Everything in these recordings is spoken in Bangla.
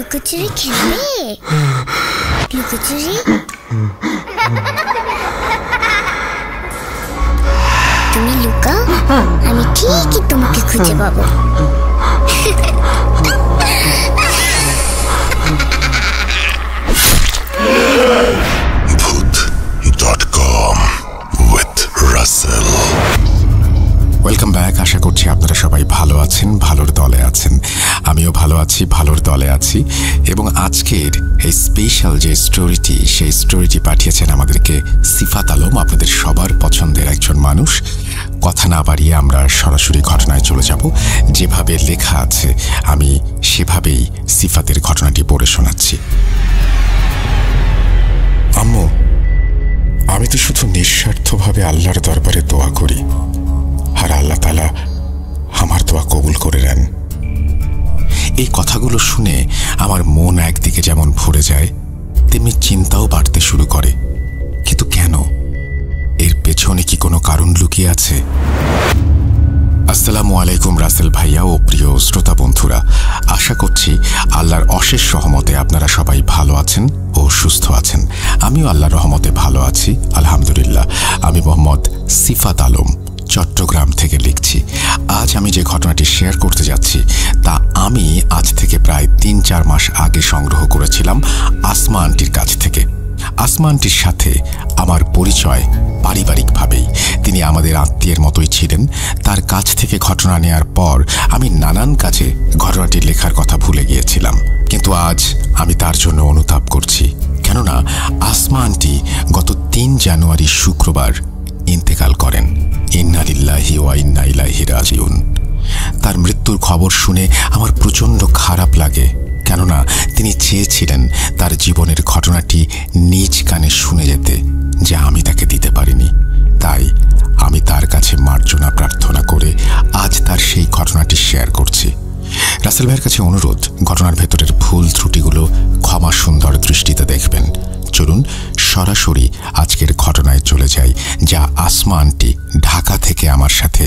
লুকোচুরি খেলবে? লুকোচুরি তুমি লুকাও, আমি ঠিকই তোমাকে খুঁজে পাবো। ভূত.com with Russell। Welcome back. আশা করছি আপনারা সবাই ভালো আছেন, ভালোর দলে আছেন। আমিও ভালো আছি, ভালোর দলে আছি। এবং আজকের এই স্পেশাল যে স্টোরিটি, সেই স্টোরিটি পাঠিয়েছেন আমাদেরকে সিফাত আলম, আপনাদের সবার পছন্দের একজন মানুষ। কথা না বাড়িয়ে আমরা সরাসরি ঘটনায় চলে যাব। যেভাবে লেখা আছে আমি সেভাবেই সিফাতের ঘটনাটি পড়ে শোনাচ্ছি। আম্মু, আমি তো শুধু নিঃস্বার্থভাবে আল্লাহর দরবারে দোয়া করি, আর আল্লাহ তাআলা আমার দোয়া কবুল করে নেন। এই কথাগুলো শুনে আমার মন একদিকে যেমন ভরে যায়, তেমনি চিন্তাও বাড়তে শুরু করে। কিন্তু কেন? এর পেছনে কি কোনো কারণ লুকিয়ে আছে? আসসালামু আলাইকুম রাসেল ভাইয়া ও প্রিয় শ্রোতা বন্ধুরা, আশা করছি আল্লাহর অশেষ রহমতে আপনারা সবাই ভালো আছেন ও সুস্থ আছেন। আমিও আল্লাহর রহমতে ভালো আছি, আলহামদুলিল্লাহ। আমি মোহাম্মদ সিফাত আলম, চট্টগ্রাম থেকে লিখছি। আজ আমি যে ঘটনাটি শেয়ার করতে যাচ্ছি তা আমি আজ থেকে প্রায় ৩-৪ মাস আগে সংগ্রহ করেছিলাম আসমা আন্টির কাছ থেকে। আসমা আন্টির সাথে আমার পরিচয় পারিবারিকভাবেই। তিনি আমাদের আত্মীয়ের মতোই ছিলেন। তার কাছ থেকে ঘটনা নেয়ার পর আমি নানান কাজে ঘটনাটি লেখার কথা ভুলে গিয়েছিলাম, কিন্তু আজ আমি তার জন্য অনুতাপ করছি। কেননা আসমা আন্টি গত ৩ জানুয়ারি শুক্রবার ইন্তেকাল করেন। ইন্না লিল্লাহি ওয়া ইন্না ইলাইহি রাজিউন। তার মৃত্যুর খবর শুনে আমার প্রচণ্ড খারাপ লাগে, কেননা তিনি চেয়েছিলেন তার জীবনের ঘটনাটি নিজ কানে শুনে যেতে, যা আমি তাকে দিতে পারিনি। তাই আমি তার কাছে মার্জনা প্রার্থনা করে আজ তার সেই ঘটনাটি শেয়ার করছি। রাসেল ভাইয়ের কাছে অনুরোধ, ঘটনার ভেতরের ভুল ত্রুটিগুলো ক্ষমা সুন্দর দৃষ্টিতে দেখবেন। চলুন সরাসরি আজকের ঘটনায় চলে যাই, যা আসমা আন্টি ঢাকা থেকে আমার সাথে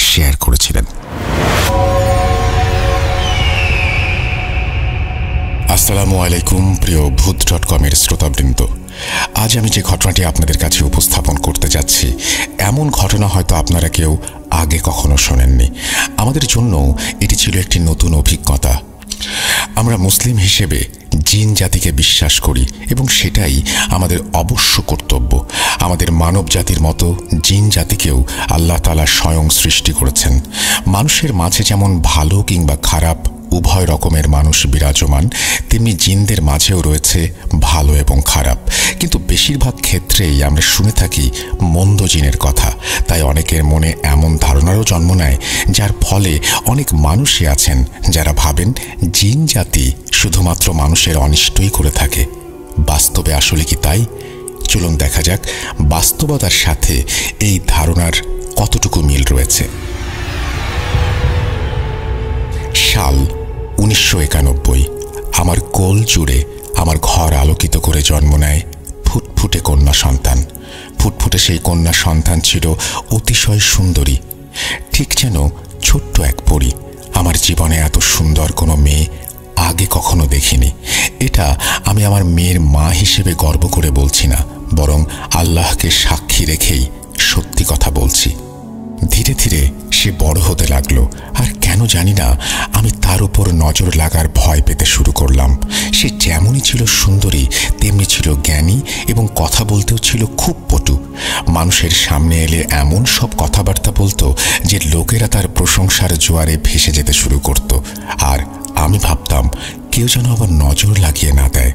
শেয়ার করেছিলেন। আসসালামু আলাইকুম প্রিয় ভূত.com এর শ্রোতাবৃন্দ। আজ আমি যে ঘটনাটি আপনাদের কাছে উপস্থাপন করতে যাচ্ছি, এমন ঘটনা হয়তো আপনারা কেউ আগে কখনো শোনেননি। আমাদের জন্য এটি ছিল একটি নতুন অভিজ্ঞতা। আমরা মুসলিম হিসেবে জিন জাতিকে বিশ্বাস করি এবং সেটাই আমাদের অবশ্য কর্তব্য। আমাদের মানব জাতির মতো জিন জাতিকেও আল্লাহ তাআলা স্বয়ং সৃষ্টি করেছেন। মানুষের মাঝে যেমন ভালো কিংবা খারাপ উভয় রকমের মানুষ বিরাজমান, তেমনি জিনদের মাঝেও রয়েছে ভালো এবং খারাপ। কিন্তু বেশিরভাগ ক্ষেত্রেই আমরা শুনে থাকি মন্দ জিনের কথা। তাই অনেকের মনে এমন ধারণারও জন্ম নেয়, যার ফলে অনেক মানুষই আছেন যারা ভাবেন জিন জাতি শুধুমাত্র মানুষের অনিষ্টই করে থাকে। বাস্তবে আসলে কি তাই? চলুন দেখা যাক বাস্তবতার সাথে এই ধারণার কতটুকু মিল রয়েছে। সাল 1991। আমার কোল জুড়ে আমার ঘর আলোকিত করে জন্ম নেয় ফুটফুটে কন্যা সন্তান। ফুটফুটে সেই কন্যা সন্তান ছিল অতিশয় সুন্দরী, ঠিক যেন ছোট্ট এক পরী। আমার জীবনে এত সুন্দর কোনো মেয়ে আগে কখনো দেখিনি। এটা আমি আমার মেয়ের মা হিসেবে গর্ব করে বলছি না, বরং আল্লাহকে সাক্ষী রেখেই সত্যি কথা বলছি। ধীরে ধীরে সে বড় হতে লাগলো, আর কেন জানি না আমি তার উপর নজর লাগার ভয় পেতে শুরু করলাম। সে যেমনই ছিল সুন্দরী, তেমনি ছিল জ্ঞানী এবং কথা বলতেও ছিল খুব পটু। মানুষের সামনে এলে এমন সব কথাবার্তা বলতো যে লোকেরা তার প্রশংসার জোয়ারে ভেসে যেতে শুরু করত। আর আমি ভাবতাম কেউ যেন আবার নজর লাগিয়ে না দেয়।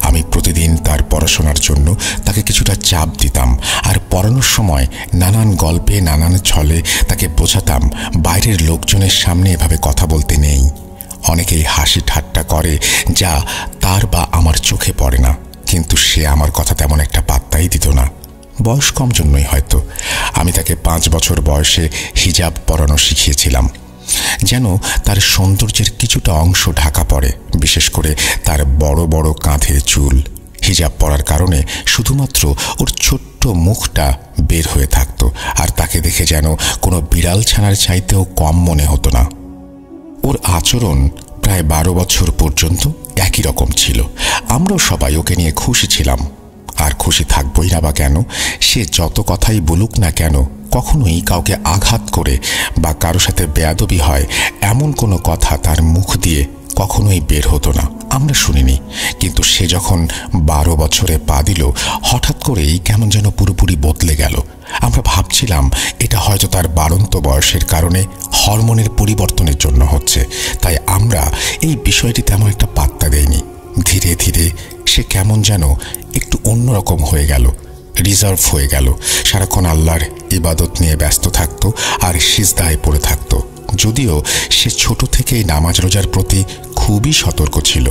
আমি প্রতিদিন তার পড়াশোনার জন্য তাকে কিছুটা চাপ দিতাম, আর পড়ানোর সময় নানান গল্পে নানান ছলে তাকে বোঝাতাম বাইরের লোকজনের সামনে এভাবে কথা বলতে নেই। অনেকেই হাসি ঠাট্টা করে, যা তার বা আমার চোখে পড়ে না, কিন্তু সে আমার কথা তেমন একটা পাত্তাই দিত না। বয়স কম জন্যই হয়তো আমি তাকে 5 বছর বয়সে হিজাব পরানো শিখিয়েছিলাম, যেন তার সৌন্দর্যের কিছুটা অংশ ঢাকা পড়ে, বিশেষ করে তার বড় বড় কাঁধে চুল। হিজাব পরার কারণে শুধুমাত্র ওর ছোট্ট মুখটা বের হয়ে থাকত, আর তাকে দেখে যেন কোনো বিড়াল ছানার চাইতেও কম মনে হতো না। ওর আচরণ প্রায় 12 বছর পর্যন্ত একই রকম ছিল। আমরাও সবাই ওকে নিয়ে খুশি ছিলাম। আর খুশি থাকবই না বা কেন? সে যত কথাই বলুক না কেন, কখনোই কাউকে আঘাত করে বা কারো সাথে বেয়াদবি হয় এমন কোনো কথা তার মুখ দিয়ে কখনোই বের হতো না, আমরা শুনিনি। কিন্তু সে যখন 12 বছরে পা দিল, হঠাৎ করেই কেমন যেন পুরোপুরি বদলে গেল। আমরা ভাবছিলাম এটা হয়তো তার বাড়ন্ত বয়সের কারণে হরমোনের পরিবর্তনের জন্য হচ্ছে, তাই আমরা এই বিষয়টি তেমন একটা পাত্তা দেইনি। ধীরে ধীরে সে কেমন যেন একটু অন্যরকম হয়ে গেল, রিজার্ভ হয়ে গেল। সারাক্ষণ আল্লাহর ইবাদত নিয়ে ব্যস্ত থাকতো আর সিজদায় পড়ে থাকতো, যদিও সে ছোট থেকেই নামাজ রোজার প্রতি খুবই সতর্ক ছিল।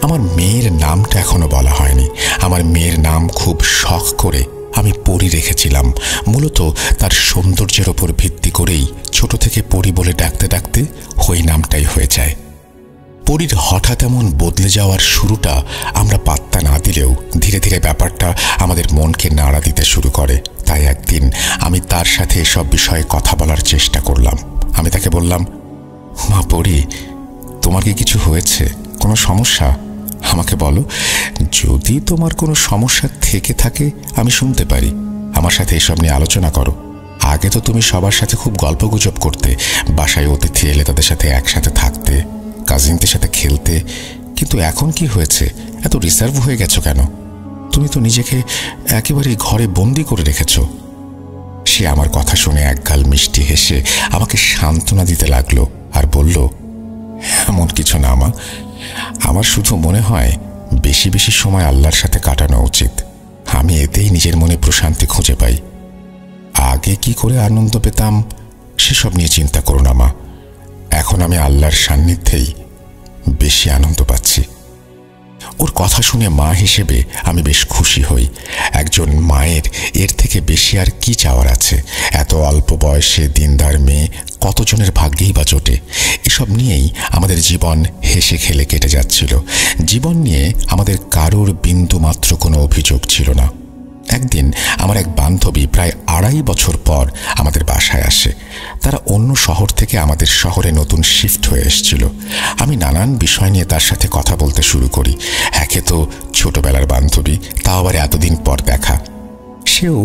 আমার মেয়ের নামটা এখনো বলা হয়নি। আমার মেয়ের নাম খুব শখ করে আমি পরি রেখেছিলাম। মূলত তার সৌন্দর্যের ওপর ভিত্তি করেই ছোট থেকে পরি বলে ডাকতে ডাকতে ওই নামটাই হয়ে যায়। পরির হঠাৎ এমন বদলে যাওয়ার শুরুটা আমরা পাত্তা না দিলেও ধীরে ধীরে ব্যাপারটা আমাদের মনকে নাড়া দিতে শুরু করে। তাই একদিন আমি তার সাথে এসব বিষয়ে কথা বলার চেষ্টা করলাম। আমি তাকে বললাম, মা পরি, তোমার কি কিছু হয়েছে? কোনো সমস্যা? আমাকে বলো। যদি তোমার কোনো সমস্যা থেকে থাকে আমি শুনতে পারি। আমার সাথে এসব নিয়ে আলোচনা করো। আগে তো তুমি সবার সাথে খুব গল্পগুজব করতে, বাসায় অতিথি এলে তাদের সাথে একসাথে থাকতে, কাজিনদের সাথে খেলতে, কিন্তু এখন কি হয়েছে? এত রিজার্ভ হয়ে গেছো কেন? তুমি তো নিজেকে একেবারেই ঘরে বন্দি করে রেখেছ। সে আমার কথা শুনে একগাল মিষ্টি হেসে আমাকে সান্ত্বনা দিতে লাগলো আর বলল, এমন কিছু না মা, আমার শুধু মনে হয় বেশি বেশি সময় আল্লাহর সাথে কাটানো উচিত। আমি এতেই নিজের মনে প্রশান্তি খুঁজে পাই। আগে কি করে আনন্দ পেতাম সেসব নিয়ে চিন্তা করো না মা, এখন আমি আল্লাহর সান্নিধ্যেই বেশি আনন্দ পাচ্ছি। ওর কথা শুনে মা হিসেবে আমি বেশ খুশি হই। একজন মায়ের এর থেকে বেশি আর কি চাওয়ার আছে? এত অল্প বয়সে দিনদার মেয়ে কতজনের ভাগ্যেই বা জোটে। এসব নিয়েই আমাদের জীবন হেসে খেলে কেটে যাচ্ছিল। জীবন নিয়ে আমাদের কারোর বিন্দু মাত্র কোনো অভিযোগ ছিল না। একদিন আমার এক বান্ধবী প্রায় 2.5 বছর পর আমাদের বাসায় আসে। তারা অন্য শহর থেকে আমাদের শহরে নতুন শিফট হয়ে এসেছিল। আমি নানান বিষয় নিয়ে তার সাথে কথা বলতে শুরু করি। একে তো ছোটবেলার বান্ধবী, তাও আবার এতদিন পর দেখা। সেও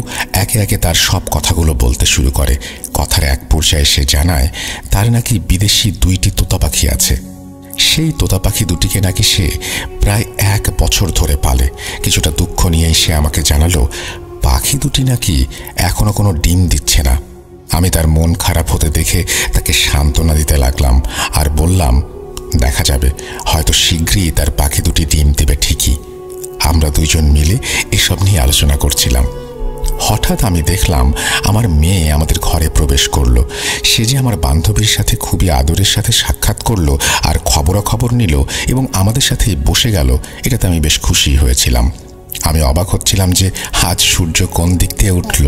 একে একে তার সব কথাগুলো বলতে শুরু করে। কথার এক পর্যায়ে সে জানায় তার নাকি বিদেশি 2টি তোতা পাখি আছে। সেই তোতা পাখি দুটিকে নাকি সে প্রায় 1 বছর ধরে পালে। কিছুটা দুঃখ নিয়েই সে আমাকে জানালো পাখি দুটি নাকি এখনো কোনো ডিম দিচ্ছে না। আমি তার মন খারাপ হতে দেখে তাকে সান্ত্বনা দিতে লাগলাম আর বললাম, দেখা যাবে, হয়তো শীঘ্রই তার পাখি দুটি ডিম দেবে ঠিকই। আমরা দুইজন মিলে এসব নিয়ে আলোচনা করছিলাম। হঠাৎ আমি দেখলাম আমার মেয়ে আমাদের ঘরে প্রবেশ করলো। সে যে আমার বান্ধবীর সাথে খুবই আদরের সাথে সাক্ষাৎ করলো আর খবরাখবর নিল এবং আমাদের সাথে বসে গেল, এটাতে আমি বেশ খুশি হয়েছিলাম। আমি অবাক হচ্ছিলাম যে আজ সূর্য কোন দিক দিয়ে উঠল,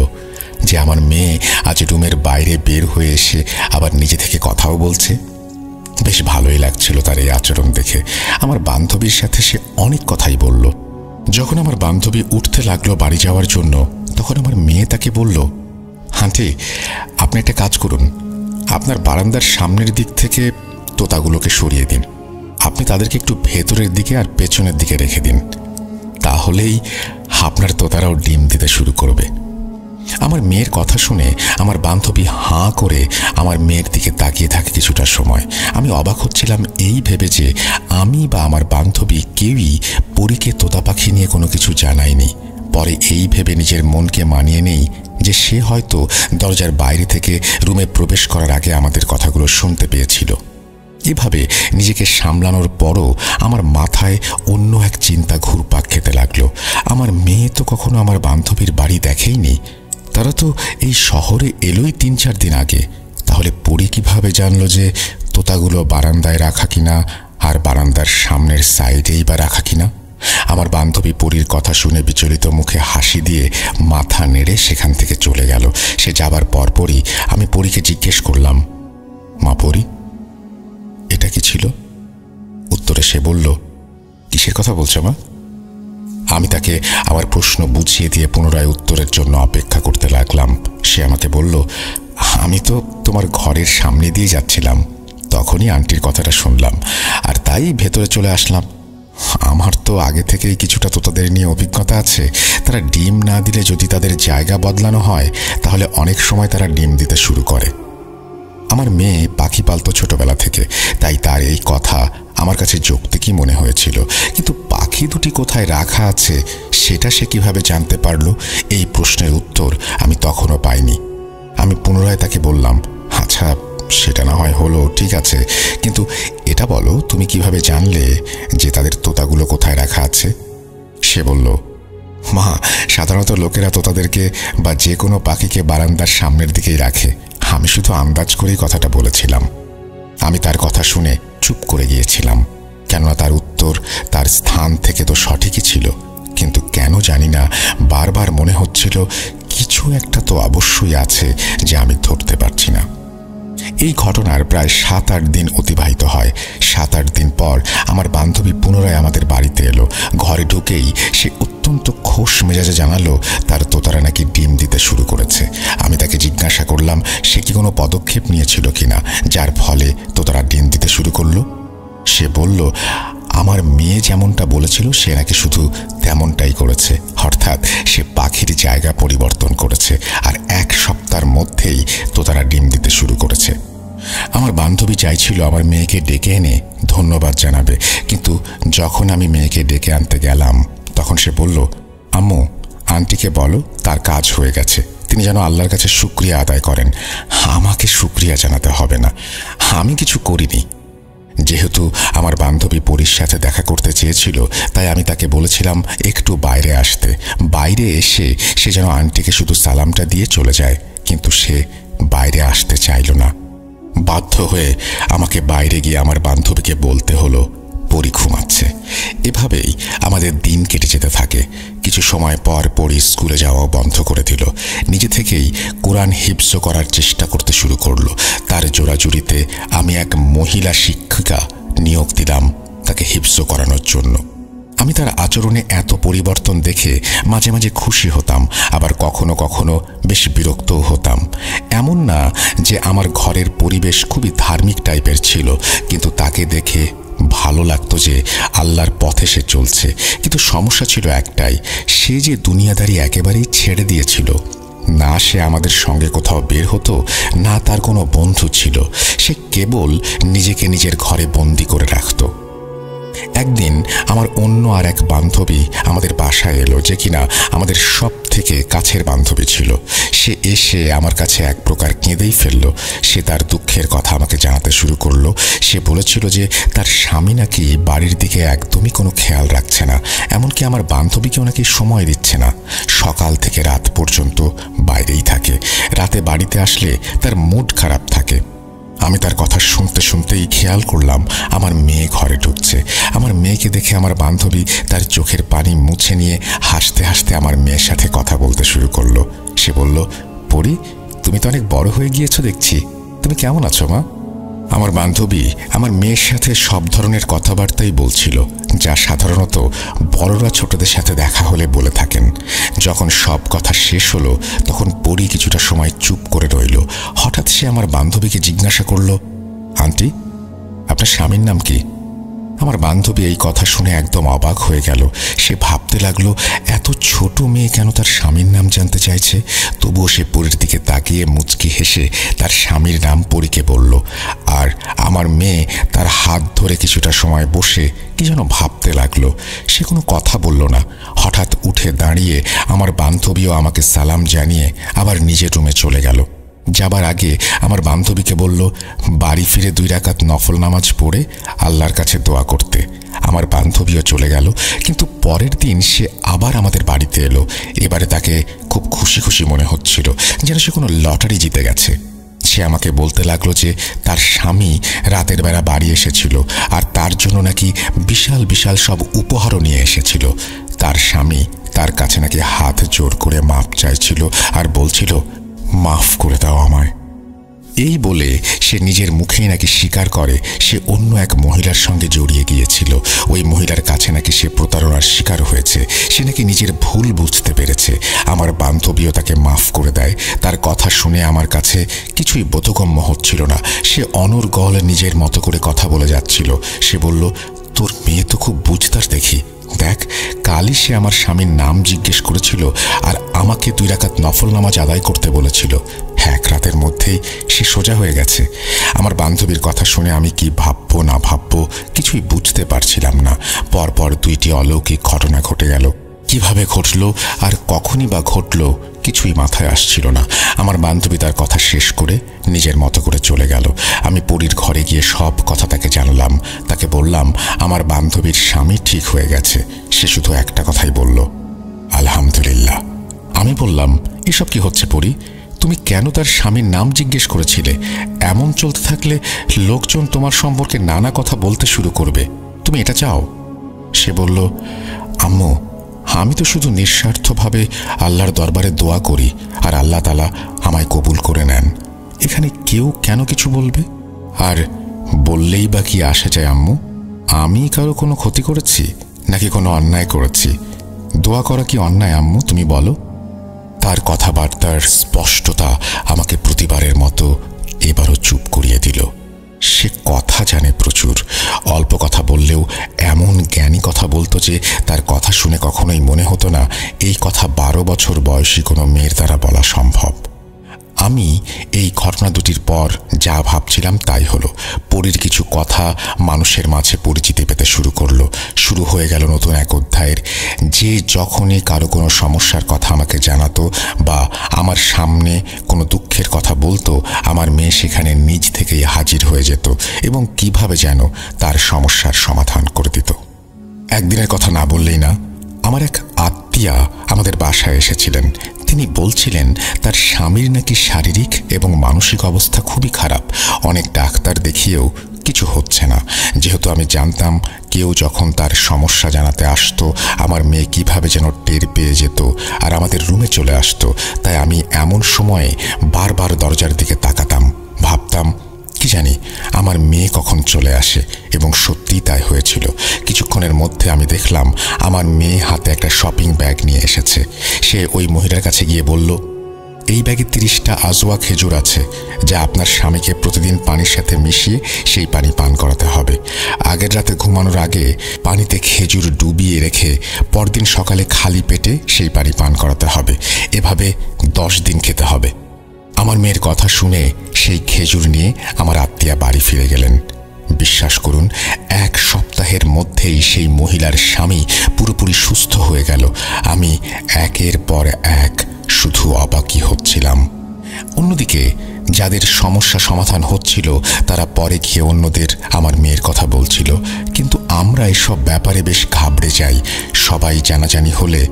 যে আমার মেয়ে আজ রুমের বাইরে বের হয়ে এসে আবার নিজে থেকে কথাও বলছে। বেশ ভালোই লাগছিল তার এই আচরণ দেখে। আমার বান্ধবীর সাথে সে অনেক কথাই বলল। যখন আমার বান্ধবী উঠতে লাগলো বাড়ি যাওয়ার জন্য, তখন আমার মেয়ে তাকে বলল, আন্টি, আপনি একটা কাজ করুন, আপনার বারান্দার সামনের দিক থেকে তোতাগুলোকে সরিয়ে দিন। আপনি তাদেরকে একটু ভেতরের দিকে আর পেছনের দিকে রেখে দিন, তাহলেই আপনার তোতারাও ডিম দিতে শুরু করবে। আমার মেয়ের কথা শুনে আমার বান্ধবী হাঁ করে আমার মেয়ের দিকে তাকিয়ে থাকে কিছুটা সময়। আমি অবাক হচ্ছিলাম এই ভেবে যে আমি বা আমার বান্ধবী কেউই পরীকে তোতা পাখি নিয়ে কোনো কিছু জানায়নি। পরে এই ভেবে নিজের মনকে মানিয়ে নেই যে সে হয়তো দরজার বাইরে থেকে রুমে প্রবেশ করার আগে আমাদের কথাগুলো শুনতে পেয়েছিল। এভাবে নিজেকে সামলানোর পরও আমার মাথায় অন্য এক চিন্তা ঘুরপাক খেতে লাগলো। আমার মেয়ে তো কখনো আমার বান্ধবীর বাড়ি দেখেইনি। তারা তো এই শহরে এলোই 3-4 দিন আগে। তাহলে পরি কিভাবে জানলো যে তোতাগুলো বারান্দায় রাখা কিনা আর বারান্দার সামনের সাইডেই বা রাখা কিনা? আমার বান্ধবী পরির কথা শুনে বিচলিত মুখে হাসি দিয়ে মাথা নেড়ে সেখান থেকে চলে গেল। সে যাবার পরপরই আমি পরিকে জিজ্ঞেস করলাম, মা পরি, এটা কি ছিল? উত্তরে সে বলল, কিসের কথা বলছো মা? আমি তাকে আমার প্রশ্ন বুঝিয়ে দিয়ে পুনরায় উত্তরের জন্য অপেক্ষা করতে লাগলাম। সে আমাকে বলল, আমি তো তোমার ঘরের সামনে দিয়ে যাচ্ছিলাম, তখনই আন্টির কথাটা শুনলাম আর তাই ভেতরে চলে আসলাম। আমার তো আগে থেকেই কিছুটা তোতাদের নিয়ে অভিজ্ঞতা আছে। তারা ডিম না দিলে যদি তাদের জায়গা বদলানো হয় তাহলে অনেক সময় তারা ডিম দিতে শুরু করে। আমার মেয়ে পাখি পালতো ছোটবেলা থেকে, তাই তার এই কথা আমার কাছে যৌক্তিকই মনে হয়েছিল। কিন্তু পাখি দুটি কোথায় রাখা আছে সেটা সে কিভাবে জানতে পারলো, এই প্রশ্নের উত্তর আমি তখনও পাইনি। আমি পুনরায় তাকে বললাম, আচ্ছা সেটা না হয় হলো, ঠিক আছে, কিন্তু এটা বলো তুমি কিভাবে জানলে যে তাদের তোতাগুলো কোথায় রাখা আছে? সে বলল, মা, সাধারণত লোকেরা তোতাদেরকে বা যে কোনো পাখিকে বারান্দার সামনের দিকেই রাখে। আমি শুধু আন্দাজ করেই কথাটা বলেছিলাম। আমি তার কথা শুনে চুপ করে গিয়েছিলাম, কেননা তার উত্তর তার স্থান থেকে তো সঠিকই ছিল, কিন্তু কেন জানি না বারবার মনে হচ্ছিল কিছু একটা তো অবশ্যই আছে যে আমি ধরতে পারছি না। এই ঘটনার প্রায় 7-8 দিন অতিবাহিত হয়। 7-8 দিন পর আমার বান্ধবী পুনরায় আমাদের বাড়িতে এলো। ঘরে ঢুকেই সে অত্যন্ত খোশ মেজাজে জানালো তার তোতারা নাকি ডিম দিতে শুরু করেছে। আমি তাকে জিজ্ঞাসা করলাম সে কি কোনো পদক্ষেপ নিয়েছিল কিনা যার ফলে তোতারা ডিম দিতে শুরু করলো। সে বলল, আমার মেয়ে যেমনটা বলেছিল সে নাকি শুধু তেমনটাই করেছে, অর্থাৎ সে পাখির জায়গা পরিবর্তন করেছে আর 1 সপ্তাহের মধ্যেই তোতারা ডিম দিতে শুরু করেছে। আমার বান্ধবী চাইছিল আমার মেয়েকে ডেকে এনে ধন্যবাদ জানাবে, কিন্তু যখন আমি মেয়েকে ডেকে আনতে গেলাম তখন সে বলল, আম্মু, আন্টিকে বলো তার কাজ হয়ে গেছে, তিনি যেন আল্লাহর কাছে শুকরিয়া আদায় করেন, আমাকে শুকরিয়া জানাতে হবে না, আমি কিছু করিনি। যেহেতু আমার বান্ধবী পরীর সাথে দেখা করতে চেয়েছিল তাই আমি তাকে বলেছিলাম একটু বাইরে আসতে। বাইরে এসে সে যেন আন্টিকে শুধু সালামটা দিয়ে চলে যায়, কিন্তু সে বাইরে আসতে চাইল না। বাধ্য হয়ে আমাকে বাইরে গিয়ে আমার বান্ধবীকে বলতে হলো পরী ঘুমাচ্ছে। এভাবেই আমাদের দিন কেটে যেতে থাকে। কিছু সময় পর পরী স্কুলে যাওয়া বন্ধ করে দিল। নিজে থেকেই কোরআন হিফজ করার চেষ্টা করতে শুরু করলো। তার জোড়াজুড়িতে আমি এক মহিলা শিক্ষিকা নিয়োগ দিলাম তাকে হিফজ করানোর জন্য। আমি তার আচরণে এত পরিবর্তন দেখে মাঝে মাঝে খুশি হতাম, আবার কখনো কখনো বেশ বিরক্তও হতাম। এমন না যে আমার ঘরের পরিবেশ খুবই ধার্মিক টাইপের ছিল, কিন্তু তাকে দেখে ভালো লাগতো যে আল্লাহর পথে সে চলছে। কিন্তু সমস্যা ছিল একটাই, সে যে দুনিয়াদারি একেবারেই ছেড়ে দিয়েছিল। না সে আমাদের সঙ্গে কোথাও বের হতো, না তার কোনো বন্ধু ছিল। সে কেবল নিজেকে নিজের ঘরে বন্দি করে রাখত। একদিন আমার অন্য আর এক বান্ধবী আমাদের বাসায় এলো, যে কিনা আমাদের সব থেকে কাছের বান্ধবী ছিল। সে এসে আমার কাছে এক প্রকার কেঁদেই ফেলল। সে তার দুঃখের কথা আমাকে জানাতে শুরু করলো। সে বলেছিল যে তার স্বামী নাকি বাড়ির দিকে একদমই কোনো খেয়াল রাখছে না, এমনকি আমার বান্ধবীকেও নাকি সময় দিচ্ছে না। সকাল থেকে রাত পর্যন্ত বাইরেই থাকে, রাতে বাড়িতে আসলে তার মুড খারাপ থাকে। আমি তার কথা শুনতে শুনতেই খেয়াল করলাম আমার মেয়ে ঘরে ঢুকছে। আমার মেয়েকে দেখে আমার বান্ধবী তার চোখের পানি মুছে নিয়ে হাসতে হাসতে আমার মেয়ের সাথে কথা বলতে শুরু করলো। সে বলল, পরী, তুমি তো অনেক বড় হয়ে গিয়েছো দেখছি, তুমি কেমন আছো মা? আমার বান্ধবী আমার মেয়ের সাথে সব ধরনের কথাবার্তাই বলছিল, যা সাধারণত বড়রা ছোটদের সাথে দেখা হলে বলে থাকেন। যখন সব কথা শেষ হলো তখন পরী কিছুটা সময় চুপ করে রইল। হঠাৎ সে আমার বান্ধবীকে জিজ্ঞাসা করলো, আন্টি, আপনার স্বামীর নাম কি? আমার বান্ধবী এই কথা শুনে একদম অবাক হয়ে গেল। সে ভাবতে লাগলো এত ছোট মেয়ে কেন তার স্বামীর নাম জানতে চাইছে। তবুও সে পরীর দিকে তাকিয়ে মুচকি হেসে তার স্বামীর নাম পরীকে বলল। আর আমার মেয়ে তার হাত ধরে কিছুটা সময় বসে কি যেন ভাবতে লাগলো। সে কোনো কথা বলল না। হঠাৎ উঠে দাঁড়িয়ে আমার বান্ধবীও আমাকে সালাম জানিয়ে আবার নিজের রুমে চলে গেল। যাবার আগে আমার বান্ধবীকে বলল বাড়ি ফিরে 2 রাকাত নফল নামাজ পড়ে আল্লাহর কাছে দোয়া করতে। আমার বান্ধবীও চলে গেল। কিন্তু পরের দিন সে আবার আমাদের বাড়িতে এলো। এবারে তাকে খুব খুশি খুশি মনে হচ্ছিল, যেন সে কোনো লটারি জিতে গেছে। সে আমাকে বলতে লাগলো যে তার স্বামী রাতের বেলা বাড়ি এসেছিল আর তার জন্য নাকি বিশাল বিশাল সব উপহারও নিয়ে এসেছিল। তার স্বামী তার কাছে নাকি হাত জোর করে মাপ চাইছিল আর বলছিল, মাফ করে দাও আমায়। এই বলে সে নিজের মুখেই নাকি স্বীকার করে সে অন্য এক মহিলার সঙ্গে জড়িয়ে গিয়েছিল। ওই মহিলার কাছে নাকি সে প্রতারণার শিকার হয়েছে। সে নাকি নিজের ভুল বুঝতে পেরেছে। আমার বান্ধবীও তাকে মাফ করে দেয়। তার কথা শুনে আমার কাছে কিছুই বোধগম্য হচ্ছিল না। সে অনর্গল নিজের মতো করে কথা বলে যাচ্ছিল। সে বলল, তোর মেয়ে তো খুব বুঝদার দেখি। দেখ, কালই সে আমার স্বামীর নাম জিজ্ঞেস করেছিল আর আমাকে 2 রাকাত নফল নামাজ আদায় করতে বলেছিল। 1 রাতের মধ্যেই সে সোজা হয়ে গেছে। আমার বান্ধবীর কথা শুনে আমি কি ভাববো না ভাববো কিছুই বুঝতে পারছিলাম না। পরপর 2টি অলৌকিক ঘটনা ঘটে গেল। কিভাবে ঘটল আর কখনই বা ঘটল কিছুই মাথায় আসছিল না। আমার বান্ধবী তার কথা শেষ করে নিজের মতো করে চলে গেল। আমি পরীর ঘরে গিয়ে সব কথা তাকে জানালাম। তাকে বললাম আমার বান্ধবীর স্বামী ঠিক হয়ে গেছে। সে শুধু একটা কথাই বলল, আলহামদুলিল্লাহ। আমি বললাম, এসব কি হচ্ছে পরী? তুমি কেন তার স্বামীর নাম জিজ্ঞেস করেছিলে? এমন চলতে থাকলে লোকজন তোমার সম্পর্কে নানা কথা বলতে শুরু করবে। তুমি এটা চাও? সে বলল, আম্মু, আমি তো শুধু নিঃস্বার্থভাবে আল্লাহর দরবারে দোয়া করি আর আল্লাহ তাআলা আমায় কবুল করে নেন। এখানে কেউ কেন কিছু বলবে? আর বললেই বা কি আসে যায় আম্মু? আমি কারো কোনো ক্ষতি করেছি নাকি কোনো অন্যায় করেছি? দোয়া করা কি অন্যায় আম্মু, তুমি বলো? তার কথাবার্তার স্পষ্টতা আমাকে প্রতিবারের মতো এবারও চুপ করিয়ে দিল। সে কথা জানে প্রচুর। অল্প কথা বললেও এমন জ্ঞানী কথা বলতো যে তার কথা শুনে কখনোই মনে হতো না এই কথা 12 বছর বয়সী কোনো মেয়ের দ্বারা বলা সম্ভব। আমি এই ঘটনা দুটির পর যা ভাবছিলাম তাই হলো। পরীর কিছু কথা মানুষের মাঝে পরিচিতি পেতে শুরু করলো। শুরু হয়ে গেল নতুন এক অধ্যায়ের। যে যখনই কারো কোনো সমস্যার কথা আমাকে জানাতো বা আমার সামনে কোনো দুঃখের কথা বলতো, আমার মেয়ে সেখানে নিজ থেকেই হাজির হয়ে যেত এবং কিভাবে যেন তার সমস্যার সমাধান করে দিত। একদিনের কথা না বললেই না, আমার এক আত্মীয়া আমাদের বাসায় এসেছিলেন। তিনি বলছিলেন তার স্বামীর নাকি শারীরিক এবং মানসিক অবস্থা খুবই খারাপ। অনেক ডাক্তার দেখিয়েও কিছু হচ্ছে না। যেহেতু আমি জানতাম কেউ যখন তার সমস্যা জানাতে আসতো আমার মেয়ে কিভাবে যেন টের পেয়ে যেত আর আমাদের রুমে চলে আসতো, তাই আমি এমন সময়ে বারবার দরজার দিকে তাকাতাম। ভাবতাম কি জানি আমার মেয়ে কখন চলে আসে, এবং সত্যিই তাই হয়েছিল। কিছুক্ষণের মধ্যে আমি দেখলাম আমার মেয়ে হাতে একটা শপিং ব্যাগ নিয়ে এসেছে। সে ওই মহিলার কাছে গিয়ে বলল, এই ব্যাগে 30টা আজওয়া খেজুর আছে, যা আপনার স্বামীকে প্রতিদিন পানির সাথে মিশিয়ে সেই পানি পান করাতে হবে। আগের রাতে ঘুমানোর আগে পানিতে খেজুর ডুবিয়ে রেখে পরদিন সকালে খালি পেটে সেই পানি পান করাতে হবে। এভাবে 10 দিন খেতে হবে। আমার মেয়ের কথা শুনে সেই খেজুর নিয়ে আমার আত্মীয়া বাড়ি ফিরে গেলেন। বিশ্বাস করুন, 1 সপ্তাহের মধ্যেই সেই মহিলার স্বামী পুরোপুরি সুস্থ হয়ে গেল। আমি একের পর এক শুধু অবাকই হচ্ছিলাম। অন্যদিকে যাদের সমস্যা সমাধান হচ্ছিল তারা পরে গিয়ে অন্যদের আমার মেয়ের কথা বলছিল। কিন্তু আমরা এসব ব্যাপারে বেশ ঘাবড়ে যাই। সবাই জানাজানি হলে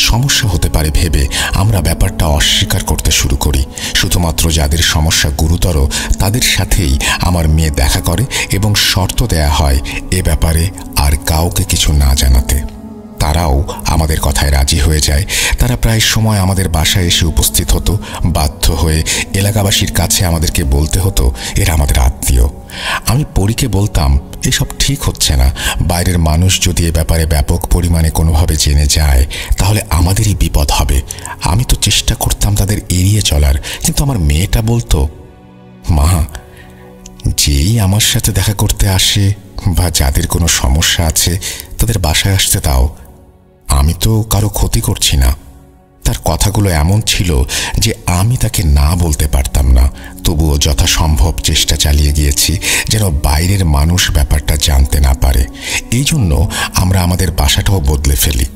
সমস্যা হতে পারে ভেবে আমরা ব্যাপারটা অস্বীকার করতে শুরু করি। শুধুমাত্র যাদের সমস্যা গুরুতর তাদের সাথেই আমার মেয়ে দেখা করে এবং শর্ত দেয়া হয় এ ব্যাপারে আর কাউকে কিছু না জানাতে। তারাও আমাদের কথায় রাজি হয়ে যায়। তারা প্রায় সময় আমাদের বাসায় এসে উপস্থিত হতো। বাধ্য হয়ে এলাকাবাসীর কাছে আমাদেরকে বলতে হতো এরা আমাদের আত্মীয়। আমি পরীকে বলতাম, এসব ঠিক হচ্ছে না। বাইরের মানুষ যদি এ ব্যাপারে ব্যাপক পরিমাণে কোনোভাবে জেনে যায় তাহলে আমাদেরই বিপদ হবে। আমি তো চেষ্টা করতাম তাদের এড়িয়ে চলার, কিন্তু আমার মেয়েটা বলতো, মা, যেই আমার সাথে দেখা করতে আসে বা যাদের কোনো সমস্যা আছে তাদের বাসায় আসতে দাও, আমি তো কারো ক্ষতি করছি না। তার কথাগুলো এমন ছিল যে আমি তাকে না বলতে পারতাম না। তবুও যথাসম্ভব চেষ্টা চালিয়ে গিয়েছি যেন বাইরের মানুষ ব্যাপারটা জানতে না পারে। এই জন্য আমরা আমাদের বাসাটাও বদলে ফেলি।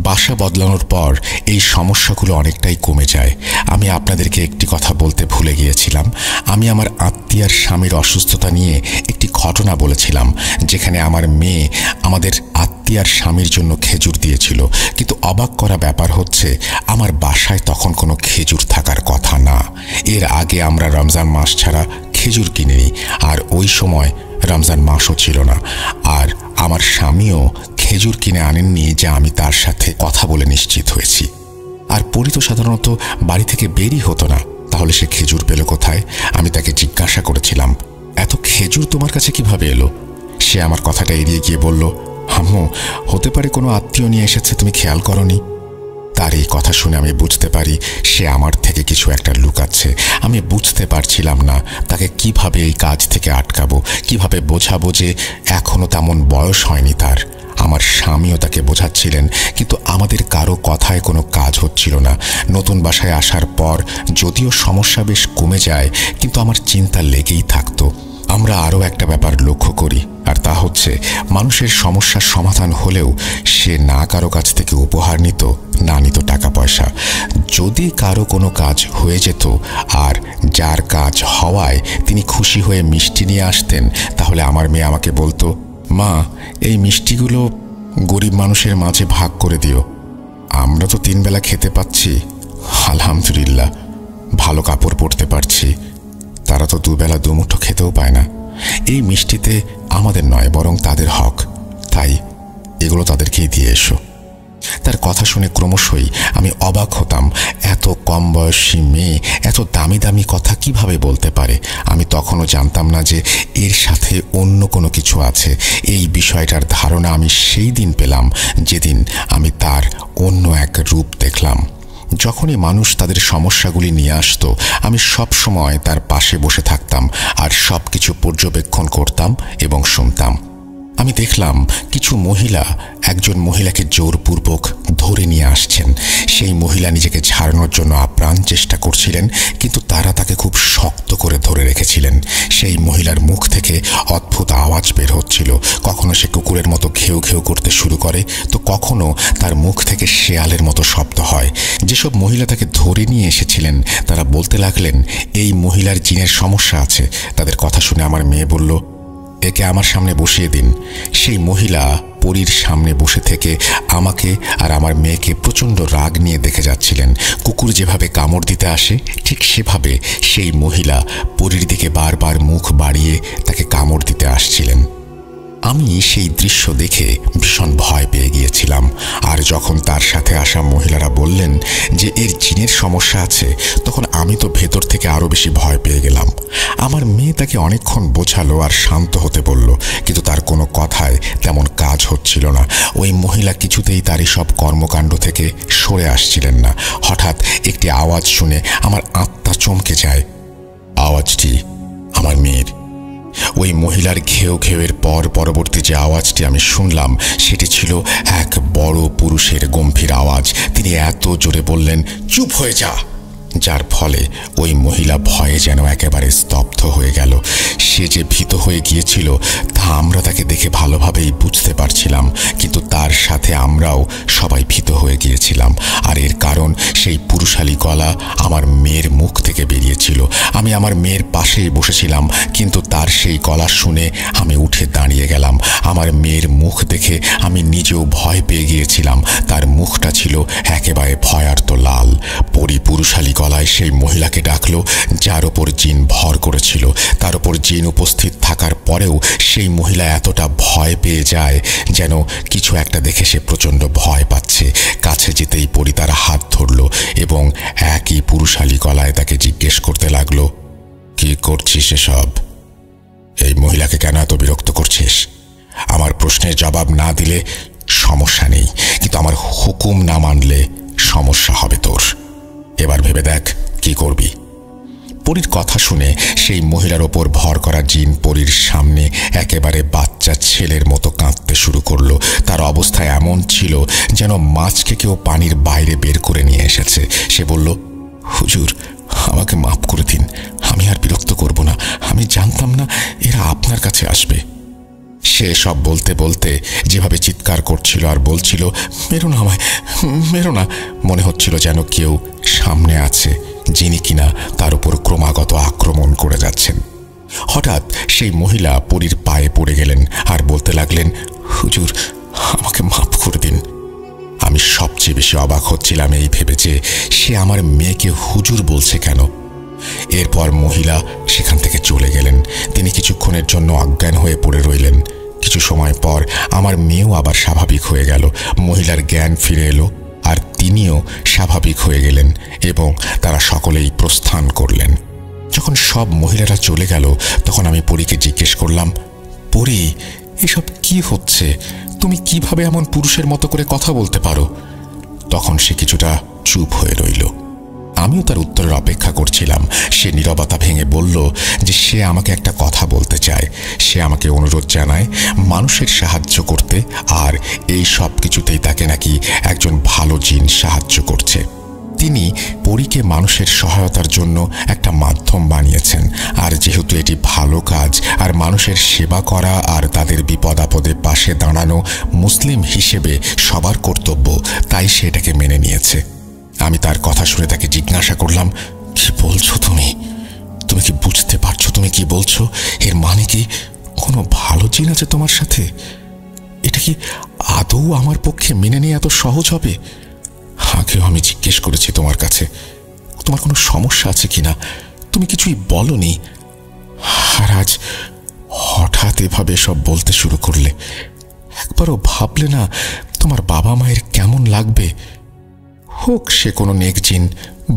বাসা বদলানোর পর এই সমস্যাগুলো অনেকটাই কমে যায়। আমি আপনাদেরকে একটি কথা বলতে ভুলে গিয়েছিলাম। আমি আমার আত্মীয়ার স্বামীর অসুস্থতা নিয়ে একটি ঘটনা বলেছিলাম, যেখানে আমার মেয়ে আমাদের আত্মীয়ার স্বামীর জন্য খেজুর দিয়েছিল। কিন্তু অবাক করা ব্যাপার হচ্ছে আমার বাসায় তখন কোনো খেজুর থাকার কথা না। এর আগে আমরা রমজান মাস ছাড়া খেজুর কিনিনি, আর ওই সময় রমজান মাসও ছিল না। আর আমার স্বামীও খেজুর কিনে আনেননি, যা আমি তার সাথে কথা বলে নিশ্চিত হয়েছি। আর পরি তো সাধারণত বাড়ি থেকে বেরই হতো না, তাহলে সে খেজুর পেল কোথায়? আমি তাকে জিজ্ঞাসা করেছিলাম, এত খেজুর তোমার কাছে কিভাবে এলো? সে আমার কথাটা এড়িয়ে গিয়ে বলল, আম্মু, হতে পারে কোনো আত্মীয় নিয়ে এসেছে, তুমি খেয়াল করনি। তার এই কথা শুনে আমি বুঝতে পারি সে আমার থেকে কিছু একটা লুকাচ্ছে। আমি বুঝতে পারছিলাম না তাকে কিভাবে এই কাজ থেকে আটকাবো, কিভাবে বোঝাবো যে এখনো তেমন বয়স হয়নি তার। আমার স্বামীও তাকে বোঝাচ্ছিলেন, কিন্তু আমাদের কারো কথায় কোনো কাজ হচ্ছিল না। নতুন বাসায় আসার পর যদিও সমস্যা বেশ কমে যায়, কিন্তু আমার চিন্তা লেগেই থাকতো। আমরা আরও একটা ব্যাপার লক্ষ্য করি, আর তা হচ্ছে মানুষের সমস্যার সমাধান হলেও সে না কারো কাছ থেকে উপহার নিত, না নিত টাকা পয়সা। যদি কারো কোনো কাজ হয়ে যেত আর যার কাজ হওয়ায় তিনি খুশি হয়ে মিষ্টি নিয়ে আসতেন, তাহলে আমার মেয়ে আমাকে বলতো, মা এই মিষ্টিগুলো গরিব মানুষের মাঝে ভাগ করে দিও। আমরা তো 3 বেলা খেতে পাচ্ছি, আলহামদুলিল্লাহ, ভালো কাপড় পরতে পারছি, তারা তো 2 বেলা 2 মুঠো খেতেও পায় না। এই মিষ্টিতে আমাদের নয় বরং তাদের হক, তাই এগুলো তাদেরকেই দিয়ে এসো। তার কথা শুনে ক্রমশই আমি অবাক হতাম, এত কম বয়সী মেয়ে এত দামি দামি কথা কিভাবে বলতে পারে। আমি তখনও জানতাম না যে এর সাথে অন্য কোনো কিছু আছে। এই বিষয়টার ধারণা আমি সেই দিন পেলাম যেদিন আমি তার অন্য এক রূপ দেখলাম। যখনই মানুষ তাদের সমস্যাগুলি নিয়ে আসতো, আমি সব সময় তার পাশে বসে থাকতাম আর সব কিছু পর্যবেক্ষণ করতাম এবং শুনতাম। আমি দেখলাম কিছু মহিলা একজন মহিলাকে জোরপূর্বক ধরে নিয়ে আসছেন। সেই মহিলা নিজেকে ছাড়ানোর জন্য আপ্রাণ চেষ্টা করছিলেন, কিন্তু তারা তাকে খুব শক্ত করে ধরে রেখেছিলেন। সেই মহিলার মুখ থেকে অদ্ভুত আওয়াজ বের হচ্ছিল। কখনো সে কুকুরের মতো ঘেউ ঘেউ করতে শুরু করে, তো কখনো তার মুখ থেকে শেয়ালের মতো শব্দ হয়। যেসব মহিলা তাকে ধরে নিয়ে এসেছিলেন তারা বলতে লাগলেন এই মহিলার জিনের সমস্যা আছে। তাদের কথা শুনে আমার মেয়ে বলল, একে আমার সামনে বসিয়ে দিন। সেই মহিলা পরীর সামনে বসে থেকে আমাকে আর আমার মেয়েকে প্রচণ্ড রাগ নিয়ে দেখে যাচ্ছিলেন। কুকুর যেভাবে কামড় দিতে আসে ঠিক সেভাবে সেই মহিলা পরীর দিকে বারবার মুখ বাড়িয়ে তাকে কামড় দিতে আসছিলেন। আমি সেই দৃশ্য দেখে ভীষণ ভয় পেয়ে গিয়েছিলাম। আর যখন তার সাথে আসা মহিলারা বললেন যে এর জিনের সমস্যা আছে, তখন আমি তো ভেতর থেকে আরও বেশি ভয় পেয়ে গেলাম। আমার মেয়ে তাকে অনেকক্ষণ বোঝালো আর শান্ত হতে বলল, কিন্তু তার কোনো কথায় তেমন কাজ হচ্ছিল না। ওই মহিলা কিছুতেই তার সব কর্মকাণ্ড থেকে সরে আসছিলেন না। হঠাৎ একটি আওয়াজ শুনে আমার আত্মা চমকে যায়। আওয়াজটি আমার মেয়ের। ওই মহিলার ঘেউ ঘেউয়ের পর পরবর্তী যে আওয়াজটি আমি শুনলাম সেটি ছিল এক বড় পুরুষের গম্ভীর আওয়াজ। তিনি এত জোরে বললেন, চুপ হয়ে যা, যার ফলে ওই মহিলা ভয়ে যেন একেবারে স্তব্ধ হয়ে গেল। সে যে ভীত হয়ে গিয়েছিল তা আমরা তাকে দেখে ভালোভাবেই বুঝতে পারছিলাম, কিন্তু তার সাথে আমরাও সবাই ভীত হয়ে গিয়েছিলাম। আর এর কারণ সেই পুরুষালী গলা আমার মেয়ের মুখ থেকে বেরিয়েছিল। আমি আমার মেয়ের পাশেই বসেছিলাম, কিন্তু তার সেই গলা শুনে আমি উঠে দাঁড়িয়ে গেলাম। আমার মেয়ের মুখ দেখে আমি নিজেও ভয় পেয়ে গিয়েছিলাম। তার মুখটা ছিল একেবারে ভয়ার্ত লাল। পুরুষালী গলায় সেই মহিলাকে ডাকলো, যার ওপর জিন ভর করেছিল। তার ওপর জিন উপস্থিত থাকার পরেও সেই মহিলা এতটা ভয় পেয়ে যায় যেন কিছু একটা দেখে সে প্রচণ্ড ভয় পাচ্ছে। কাছে যেতেই পরি তার হাত ধরল এবং একই পুরুষালী গলায় তাকে জিজ্ঞেস করতে লাগলো, কি করছিস এসব? এই মহিলাকে কেন এত বিরক্ত করছিস? আমার প্রশ্নের জবাব না দিলে সমস্যা নেই, কিন্তু আমার হুকুম না মানলে সমস্যা হবে তোর। এবার ভেবে দেখ কি করবি। পরীর কথা শুনে সেই মহিলার ওপর ভর করা জিন পরীর সামনে একেবারে বাচ্চা ছেলের মতো কাঁদতে শুরু করলো। তার অবস্থা এমন ছিল যেন মাছকে কেউ পানির বাইরে বের করে নিয়ে এসেছে। সে বলল, হুজুর আমাকে মাফ করে দিন, আমি আর বিরক্ত করব না, আমি জানতাম না এরা আপনার কাছে আসবে। সে সব বলতে বলতে যেভাবে চিৎকার করছিল আর বলছিল, মেরো না আমায়, মেরো না, মনে হচ্ছিল যেন কেউ সামনে আছে যিনি কিনা তার উপর ক্রমাগত আক্রমণ করে যাচ্ছেন। হঠাৎ সেই মহিলা পরীর পায়ে পড়ে গেলেন আর বলতে লাগলেন, হুজুর আমাকে মাফ করে দিন। আমি সবচেয়ে বেশি অবাক হচ্ছিলাম এই ভেবে যে সে আমার মেয়েকে হুজুর বলছে কেন। এরপর মহিলা সেখান থেকে চলে গেলেন। তিনি কিছুক্ষণের জন্য অজ্ঞান হয়ে পড়ে রইলেন। কিছু সময় পর আমার মেয়েও আবার স্বাভাবিক হয়ে গেল। মহিলার জ্ঞান ফিরে এলো আর তিনিও স্বাভাবিক হয়ে গেলেন এবং তারা সকলেই প্রস্থান করলেন। যখন সব মহিলারা চলে গেল তখন আমি পরীকে জিজ্ঞেস করলাম, পরী এসব কি হচ্ছে? তুমি কিভাবে এমন পুরুষের মতো করে কথা বলতে পারো? তখন সে কিছুটা চুপ হয়ে রইল। আমিও তার উত্তরের অপেক্ষা করছিলাম। সে নীরবতা ভেঙে বলল যে সে আমাকে একটা কথা বলতে চায়। সে আমাকে অনুরোধ জানায় মানুষের সাহায্য করতে, আর এই সব কিছুতেই তাকে নাকি একজন ভালো জিন সাহায্য করছে। তিনি পরীকে মানুষের সহায়তার জন্য একটা মাধ্যম বানিয়েছেন, আর যেহেতু এটি ভালো কাজ আর মানুষের সেবা করা আর তাদের বিপদ আপদে পাশে দাঁড়ানো মুসলিম হিসেবে সবার কর্তব্য, তাই সে এটাকে মেনে নিয়েছে। আমি তার কথা শুনে তাকে জিজ্ঞাসা করলাম, কি বলছো তুমি? তুমি কি বুঝতে পারছো তুমি কি বলছো? এর মানে কি কোনো ভালো জিন আছে তোমার সাথে? এটা কি আদৌ আমার পক্ষে মেনে নেওয়া এত সহজ হবে? আগেও আমি জিজ্ঞেস করেছি তোমার কাছে তোমার কোনো সমস্যা আছে কিনা, তুমি কিছুই বলনি। আর আজ হঠাৎ এভাবে সব বলতে শুরু করলে। একবারও ভাবলে না তোমার বাবা মায়ের কেমন লাগবে? হোক সে কোনো নেক জিন,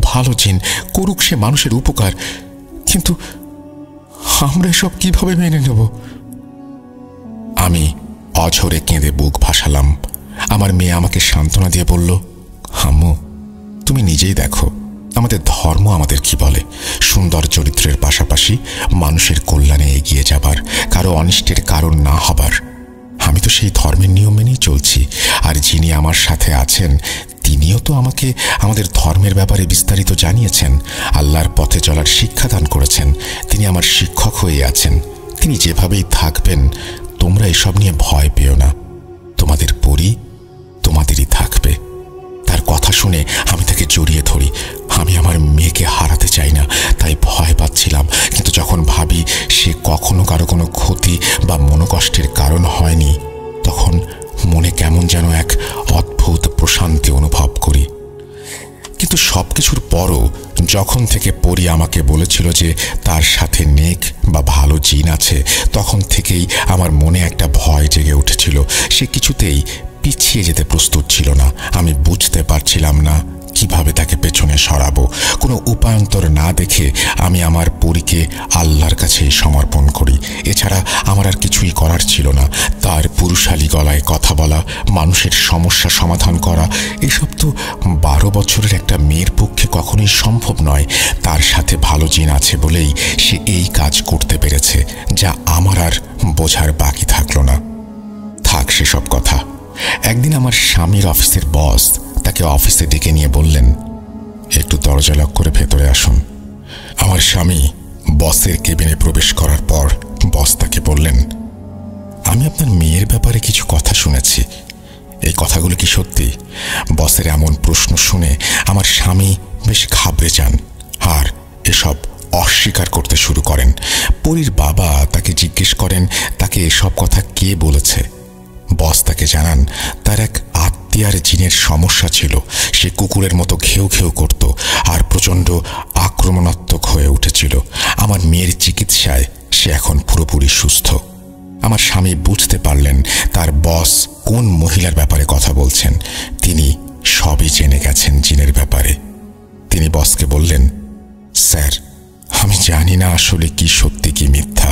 ভালো জিন, করুক সে মানুষের উপকার, কিন্তু আমরা এসব কিভাবে মেনে নেব? আমি অঝরে কেঁদে বুক ভাসালাম। আমার মেয়ে আমাকে সান্ত্বনা দিয়ে বলল, আম্মু তুমি নিজেই দেখো আমাদের ধর্ম আমাদের কি বলে, সুন্দর চরিত্রের পাশাপাশি মানুষের কল্যাণে এগিয়ে যাবার, কারো অনিষ্টের কারণ না হবার। আমি তো সেই ধর্মের নিয়ম মেনেই চলছি, আর যিনি আমার সাথে আছেন তিনিও তো আমাকে আমাদের ধর্মের ব্যাপারে বিস্তারিত জানিয়েছেন, আল্লাহর পথে চলার শিক্ষাদান করেছেন। তিনি আমার শিক্ষক হয়ে আছেন, তিনি যেভাবেই থাকবেন। তোমরা এসব নিয়ে ভয় পেও না, তোমাদের পরী তোমাদেরই থাকবে। তার কথা শুনে আমি তাকে জড়িয়ে ধরি। আমি আমার মেয়েকে হারাতে চাই না, তাই ভয় পাচ্ছিলাম। কিন্তু যখন ভাবি সে কখনো কারো কোনো ক্ষতি বা মনোকষ্টের কারণ হয়নি, তখন মনে কেমন যেন এক অদ্ভুত প্রশান্তি অনুভব করি। কিন্তু সবকিছুর পরও যখন থেকে পরী আমাকে বলেছিল যে তার সাথে নেক বা ভালো জিন আছে, তখন থেকেই আমার মনে একটা ভয় জেগে উঠেছিল। সে কিছুতেই পিছিয়ে যেতে প্রস্তুত ছিল না। আমি বুঝতে পারছিলাম না কিভাবে তাকে পেছনে সরাবো। কোনো উপায়ন্তর না দেখে আমি আমার পরীকে আল্লাহর কাছেই সমর্পণ করি। এছাড়া আমার আর কিছুই করার ছিল না। তার পুরুষালী গলায় কথা বলা, মানুষের সমস্যা সমাধান করা, এসব তো 12 বছরের একটা মেয়ের পক্ষে কখনোই সম্ভব নয়। তার সাথে ভালো জিন আছে বলেই সে এই কাজ করতে পেরেছে, যা আমার আর বোঝার বাকি থাকলো না। থাক সেসব কথা। একদিন আমার স্বামীর অফিসের বস তাকে অফিসে ডেকে নিয়ে বললেন, একটু দরজা লক করে ভেতরে আসুন। আমার স্বামী বসের কেবিনে প্রবেশ করার পর বস তাকে বললেন, আমি আপনার মেয়ের ব্যাপারে কিছু কথা শুনেছি, এই কথাগুলো কি সত্যি? বসের এমন প্রশ্ন শুনে আমার স্বামী বেশ ঘাবড়ে যান আর এসব অস্বীকার করতে শুরু করেন। পরীর বাবা তাকে জিজ্ঞেস করেন তাকে এসব কথা কে বলেছে। বস তাকে জানান তার এক আত্মীয়ার জিনের সমস্যা ছিল। সে কুকুরের মতো ঘেউ ঘেউ করত আর প্রচণ্ড আক্রমণাত্মক হয়ে উঠেছিল। আমার মেয়ের চিকিৎসায় সে এখন পুরোপুরি সুস্থ। আমার স্বামী বুঝতে পারলেন তার বস কোন মহিলার ব্যাপারে কথা বলছেন। তিনি সবই জেনে গেছেন জিনের ব্যাপারে। তিনি বসকে বললেন, স্যার আমি জানি না আসলে কি সত্যি কি মিথ্যা,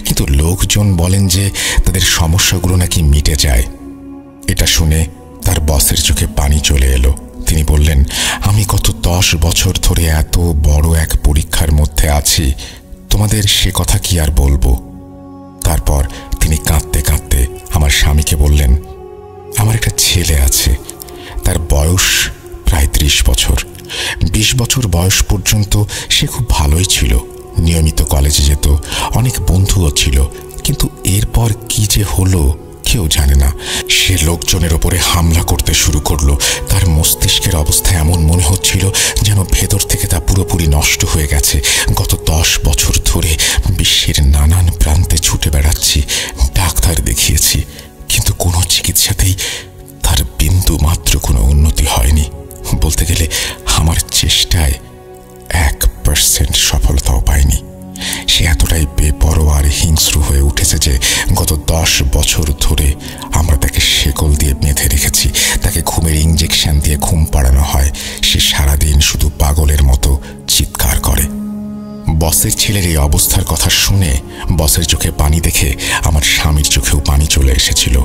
কিন্তু লোকজন বলেন যে তাদের সমস্যাগুলো নাকি মিটে যায়। এটা শুনে তার বসের চোখে পানি চলে এলো। তিনি বললেন, আমি গত 10 বছর ধরে এত বড় এক পরীক্ষার মধ্যে আছি, তোমাদের সে কথা কি আর বলবো। তারপর তিনি কাঁদতে কাঁদতে আমার স্বামীকে বললেন, আমার একটা ছেলে আছে, তার বয়স প্রায় 30 বছর। 20 বছর বয়স পর্যন্ত সে খুব ভালোই ছিল, নিয়মিত কলেজে যেত, অনেক বন্ধুও ছিল। কিন্তু এরপর কি যে হলো কেউ জানে না। সে লোকজনের ওপরে হামলা করতে শুরু করলো। তার মস্তিষ্কের অবস্থা এমন মনে হচ্ছিল যেন ভেতর থেকে তা পুরোপুরি নষ্ট হয়ে গেছে। গত 10 বছর ধরে বিশ্বের নানান প্রান্তে ছুটে বেড়াচ্ছি, ডাক্তার দেখিয়েছি, কিন্তু কোনো চিকিৎসাতেই তার বিন্দু মাত্র কোনো উন্নতি হয়নি। বলতে গেলে আমার চেষ্টায় 1% সফলতাও পাইনি। সে এতটাই বেপরোয়া আর হিংস্র হয়ে উঠেছে যে গত 10 বছর ধরে আমরা তাকে শেকল দিয়ে বেঁধে রেখেছি। তাকে ঘুমের ইঞ্জেকশন দিয়ে ঘুম পাড়ানো হয়। সে সারাদিন শুধু পাগলের মতো চিৎকার করে। বসের ছেলের এই অবস্থার কথা শুনে বসের চোখে পানি দেখে আমার স্বামীর চোখেও পানি চলে এসেছিল।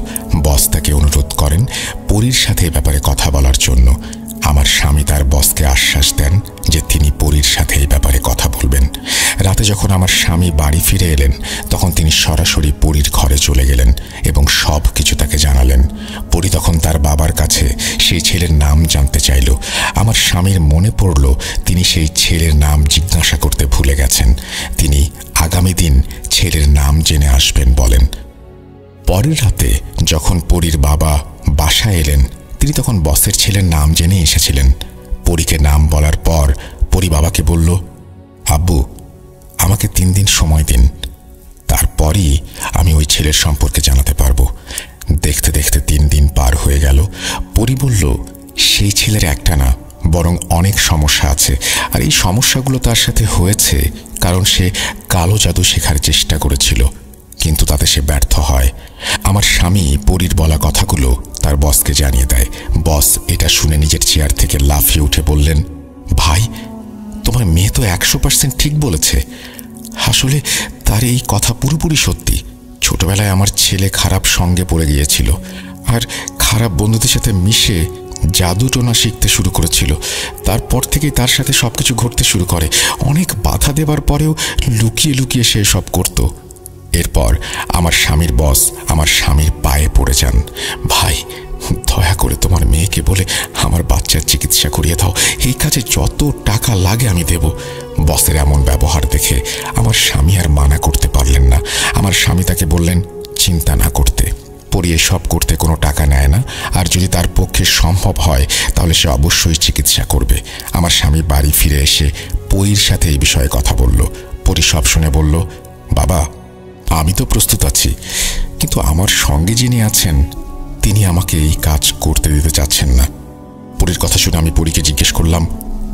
বস তাকে অনুরোধ করেন পরীর সাথে এ ব্যাপারে কথা বলার জন্য। আমার স্বামী তার বসকে আশ্বাস দেন যে তিনি পরীর সাথে এই ব্যাপারে কথা বলবেন। রাতে যখন আমার স্বামী বাড়ি ফিরে এলেন তখন তিনি সরাসরি পরীর ঘরে চলে গেলেন এবং সব কিছু তাকে জানালেন। পরী তখন তার বাবার কাছে সেই ছেলের নাম জানতে চাইল। আমার স্বামীর মনে পড়ল তিনি সেই ছেলের নাম জিজ্ঞাসা করতে ভুলে গেছেন। তিনি আগামী দিন ছেলের নাম জেনে আসবেন বলেন। পরের রাতে যখন পরীর বাবা বাসায় এলেন তিনি তখন বসের ছেলের নাম জেনে এসেছিলেন। পরীকে নাম বলার পর পরী বাবাকে বলল, আব্বু আমাকে 3 দিন সময় দিন, তারপরই আমি ওই ছেলের সম্পর্কে জানাতে পারবো। দেখতে দেখতে 3 দিন পার হয়ে গেল। পরী বলল, সেই ছেলের একটা না বরং অনেক সমস্যা আছে, আর এই সমস্যাগুলো তার সাথে হয়েছে কারণ সে কালো জাদু শেখার চেষ্টা করেছিল, কিন্তু তাতে সে ব্যর্থ হয়। আমার স্বামী পরীর বলা কথাগুলো তার বসকে জানিয়ে দেয়। বস এটা শুনে নিজের চেয়ার থেকে লাফিয়ে উঠে বললেন, ভাই তোমার মেয়ে তো 100% ঠিক বলেছে। আসলে তার এই কথা পুরোপুরি সত্যি। ছোটবেলায় আমার ছেলে খারাপ সঙ্গে পড়ে গিয়েছিল আর খারাপ বন্ধুদের সাথে মিশে জাদু টোনা শিখতে শুরু করেছিল। তারপর থেকেই তার সাথে সবকিছু ঘটতে শুরু করে। অনেক বাধা দেবার পরেও লুকিয়ে লুকিয়ে সে সব করত। এরপর আমার স্বামীর বস আমার স্বামীর পায়ে পড়ে যান, ভাই দয়া করে তোমার মেয়েকে বলে আমার বাচ্চার চিকিৎসা করিয়ে দাও, এই কাজে যত টাকা লাগে আমি দেব। বসের এমন ব্যবহার দেখে আমার স্বামী আর মানা করতে পারলেন না। আমার স্বামী তাকে বললেন চিন্তা না করতে, পরী এসব করতে কোনো টাকা নেয় না, আর যদি তার পক্ষে সম্ভব হয় তাহলে সে অবশ্যই চিকিৎসা করবে। আমার স্বামী বাড়ি ফিরে এসে পরীর সাথে এই বিষয়ে কথা বলল। পরী সব শুনে বলল, বাবা আমি তো প্রস্তুত আছি, কিন্তু আমার সঙ্গে যিনি আছেন তিনি আমাকে এই কাজ করতে দিতে চাচ্ছেন না। পরীর কথা শুনে আমি পরীকে জিজ্ঞেস করলাম,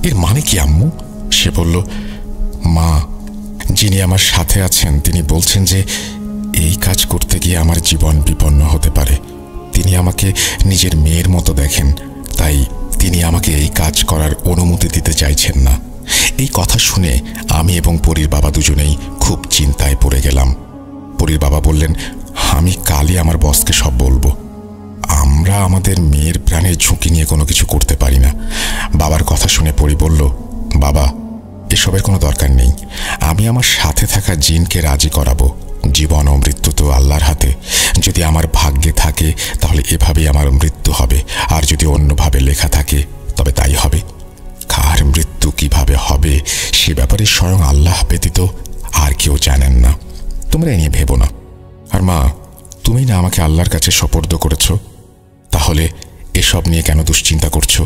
এর মানে কি আম্মু? সে বলল, মা যিনি আমার সাথে আছেন তিনি বলছেন যে এই কাজ করতে গিয়ে আমার জীবন বিপন্ন হতে পারে। তিনি আমাকে নিজের মেয়ের মতো দেখেন, তাই তিনি আমাকে এই কাজ করার অনুমতি দিতে চাইছেন না। এই কথা শুনে আমি এবং পরীর বাবা দুজনেই খুব চিন্তায় পড়ে গেলাম। পরীর বাবা বললেন, আমি কালই আমার বসকে সব বলবো। আমরা আমাদের মেয়ের প্রাণের ঝুঁকি নিয়ে কোনো কিছু করতে পারি না। বাবার কথা শুনে পরী বলল, বাবা এসবের কোনো দরকার নেই, আমি আমার সাথে থাকা জিনকে রাজি করাবো। জীবন ও মৃত্যু তো আল্লাহর হাতে। যদি আমার ভাগ্যে থাকে তাহলে এভাবেই আমার মৃত্যু হবে, আর যদি অন্যভাবে লেখা থাকে তবে তাই হবে। কার মৃত্যু কিভাবে হবে সে ব্যাপারে স্বয়ং আল্লাহ ব্যতীত আর কেউ জানেন না। তোমরা এ নিয়ে ভেবো না। আর মা তুমি না আমাকে আল্লাহর কাছে সোপর্দ করেছ, তাহলে এসব নিয়ে কেন দুশ্চিন্তা করছো?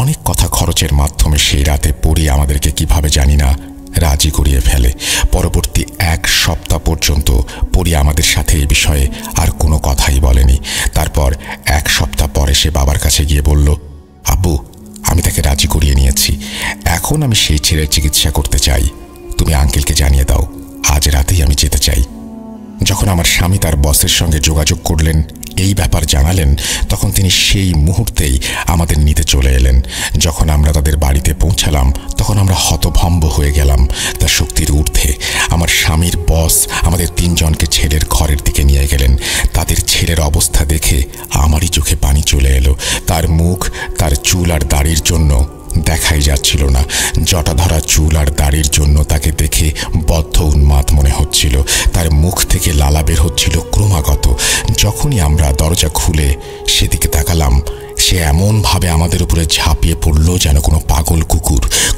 অনেক কথা খরচের মাধ্যমে সেই রাতে পরী আমাদেরকে কিভাবে জানি না রাজি করিয়ে ফেলে। পরবর্তী 1 সপ্তাহ পর্যন্ত পরী আমাদের সাথে এই বিষয়ে আর কোনো কথাই বলেনি। তারপর 1 সপ্তাহ পরে সে বাবার কাছে গিয়ে বলল, আব্বু আমি তাকে রাজি করিয়ে নিয়েছি, এখন আমি সেই ছেলের চিকিৎসা করতে চাই, তুমি আঙ্কেলকে জানিয়ে দাও, আজ রাতেই আমি যেতে চাই। যখন আমার স্বামী তার বসের সঙ্গে যোগাযোগ করলেন, এই ব্যাপার জানালেন, তখন তিনি সেই মুহূর্তেই আমাদের নিতে চলে এলেন। যখন আমরা তাদের বাড়িতে পৌঁছালাম তখন আমরা হতভম্ব হয়ে গেলাম। তার শক্তির ঊর্ধ্বে আমার স্বামীর বস আমাদের 3 জনকে ছেলের ঘরের দিকে নিয়ে গেলেন। তাদের ছেলের অবস্থা দেখে আমারই চোখে পানি চলে এলো। তার মুখ, তার চুল আর দাড়ির জন্য দেখাই যাচ্ছিল না। জটা ধরা চুল আর দাড়ির জন্য তাকে দেখে বদ্ধ উন্মাদ মনে হচ্ছিল। তার মুখ থেকে লালা বের হচ্ছিল ক্রমাগত। যখনই আমরা দরজা খুলে সেদিকে তাকালাম, সে এমনভাবে আমাদের উপরে ঝাঁপিয়ে পড়ল যেন কোনো পাগল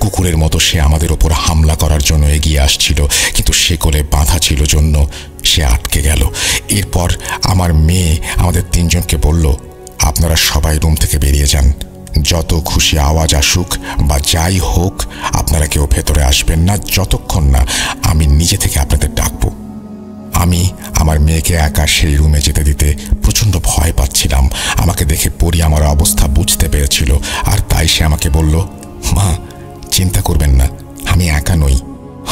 কুকুরের মতো সে আমাদের ওপর হামলা করার জন্য এগিয়ে আসছিল, কিন্তু শেকলে বাঁধা ছিল জন্য সে আটকে গেল। এরপর আমার মেয়ে আমাদের 3 জনকে বলল, আপনারা সবাই রুম থেকে বেরিয়ে যান, যত খুশি আওয়াজ আসুক বা যাই হোক আপনারা কেউ ভেতরে আসবেন না যতক্ষণ না আমি নিজে থেকে আপনাদের ডাকবো। আমি আমার মেয়েকে একা সেই রুমে যেতে দিতে প্রচণ্ড ভয় পাচ্ছিলাম। আমাকে দেখে পরী আমার অবস্থা বুঝতে পেরেছিল, আর তাই সে আমাকে বলল, মা চিন্তা করবেন না, আমি একা নই,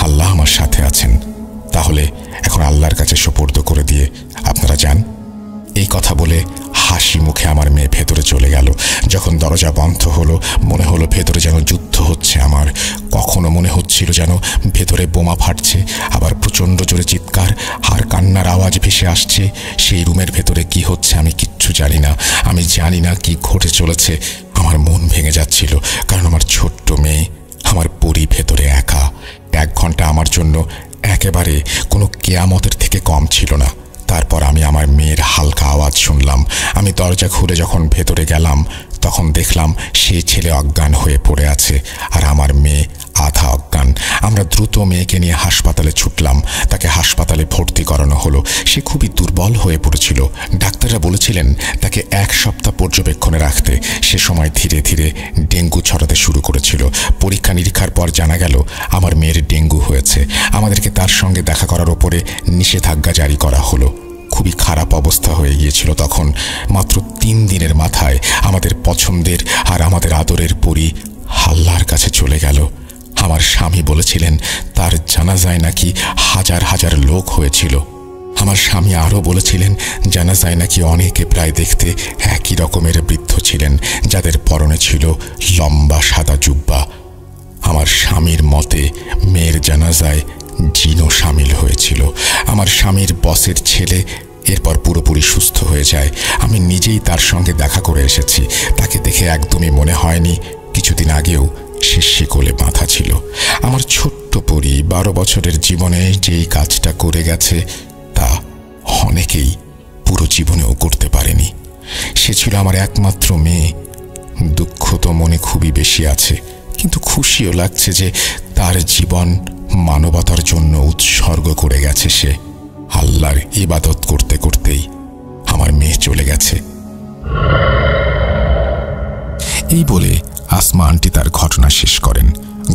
আল্লাহ আমার সাথে আছেন। তাহলে এখন আল্লাহর কাছে সোপর্দ করে দিয়ে আপনারা যান। এই কথা বলে হাসি মুখে আমার মেয়ে ভেতরে চলে গেল। যখন দরজা বন্ধ হলো মনে হলো ভেতরে যেন যুদ্ধ হচ্ছে আমার। কখনো মনে হচ্ছিল যেন ভেতরে বোমা ফাটছে, আবার প্রচণ্ড জোরে চিৎকার আর কান্নার আওয়াজ ভেসে আসছে। সেই রুমের ভেতরে কি হচ্ছে আমি কিচ্ছু জানি না। আমি জানি না কি ঘটে চলেছে। আমার মন ভেঙে যাচ্ছিল, কারণ আমার ছোট্ট মেয়ে, আমার পরি ভেতরে একা। 1 ঘন্টা আমার জন্য একেবারে কোনো কেয়ামতের থেকে কম ছিল না। তারপর আমি আমার মেয়ের হালকা আওয়াজ শুনলাম। আমি দরজা খুলে যখন ভেতরে গেলাম তখন দেখলাম সেই ছেলে অজ্ঞান হয়ে পড়ে আছে আর আমার মেয়ে আধা অজ্ঞান। আমরা দ্রুত মেয়েকে নিয়ে হাসপাতালে ছুটলাম। তাকে হাসপাতালে ভর্তি করানো হলো। সে খুবই দুর্বল হয়ে পড়েছিল। ডাক্তাররা বলেছিলেন তাকে 1 সপ্তাহ পর্যবেক্ষণে রাখতে। সে সময় ধীরে ধীরে ডেঙ্গু ছড়াতে শুরু করেছিল। পরীক্ষা নিরীক্ষার পর জানা গেল আমার মেয়ের ডেঙ্গু হয়েছে। আমাদেরকে তার সঙ্গে দেখা করার ওপরে নিষেধাজ্ঞা জারি করা হলো। খুবই খারাপ অবস্থা হয়ে গিয়েছিল তখন। মাত্র 3 দিনের মাথায় আমাদের পছন্দের আর আমাদের আদরের পরি আল্লাহর কাছে চলে গেল। আমার স্বামী বলেছিলেন তার জানাজায় নাকি হাজার হাজার লোক হয়েছিল। আমার স্বামী আরও বলেছিলেন জানাজায় নাকি অনেকে প্রায় দেখতে একই রকমের বৃদ্ধ ছিলেন, যাদের পরনে ছিল লম্বা সাদা জুব্বা। আমার স্বামীর মতে মেয়ের জানাজায় জিনও সামিল হয়েছিল। আমার স্বামীর বসের ছেলে এরপর পুরোপুরি সুস্থ হয়ে যায়। আমি নিজেই তার সঙ্গে দেখা করে এসেছি। তাকে দেখে একদমই মনে হয়নি কিছুদিন আগেও সে শিকলে বাঁধা ছিল। আমার ছোট্ট পরি 12 বছরের জীবনে যেই কাজটা করে গেছে তা অনেকেই পুরো জীবনেও করতে পারেনি। সে ছিল আমার একমাত্র মেয়ে। দুঃখ তো মনে খুবই বেশি আছে, কিন্তু খুশিও লাগছে যে তার জীবন মানবতার জন্য উৎসর্গ করে গেছে সে। আল্লাহর ইবাদত করতে করতেই আমার মেয়ে চলে গেছে। এই বলে আসমা আন্টি তার ঘটনা শেষ করেন।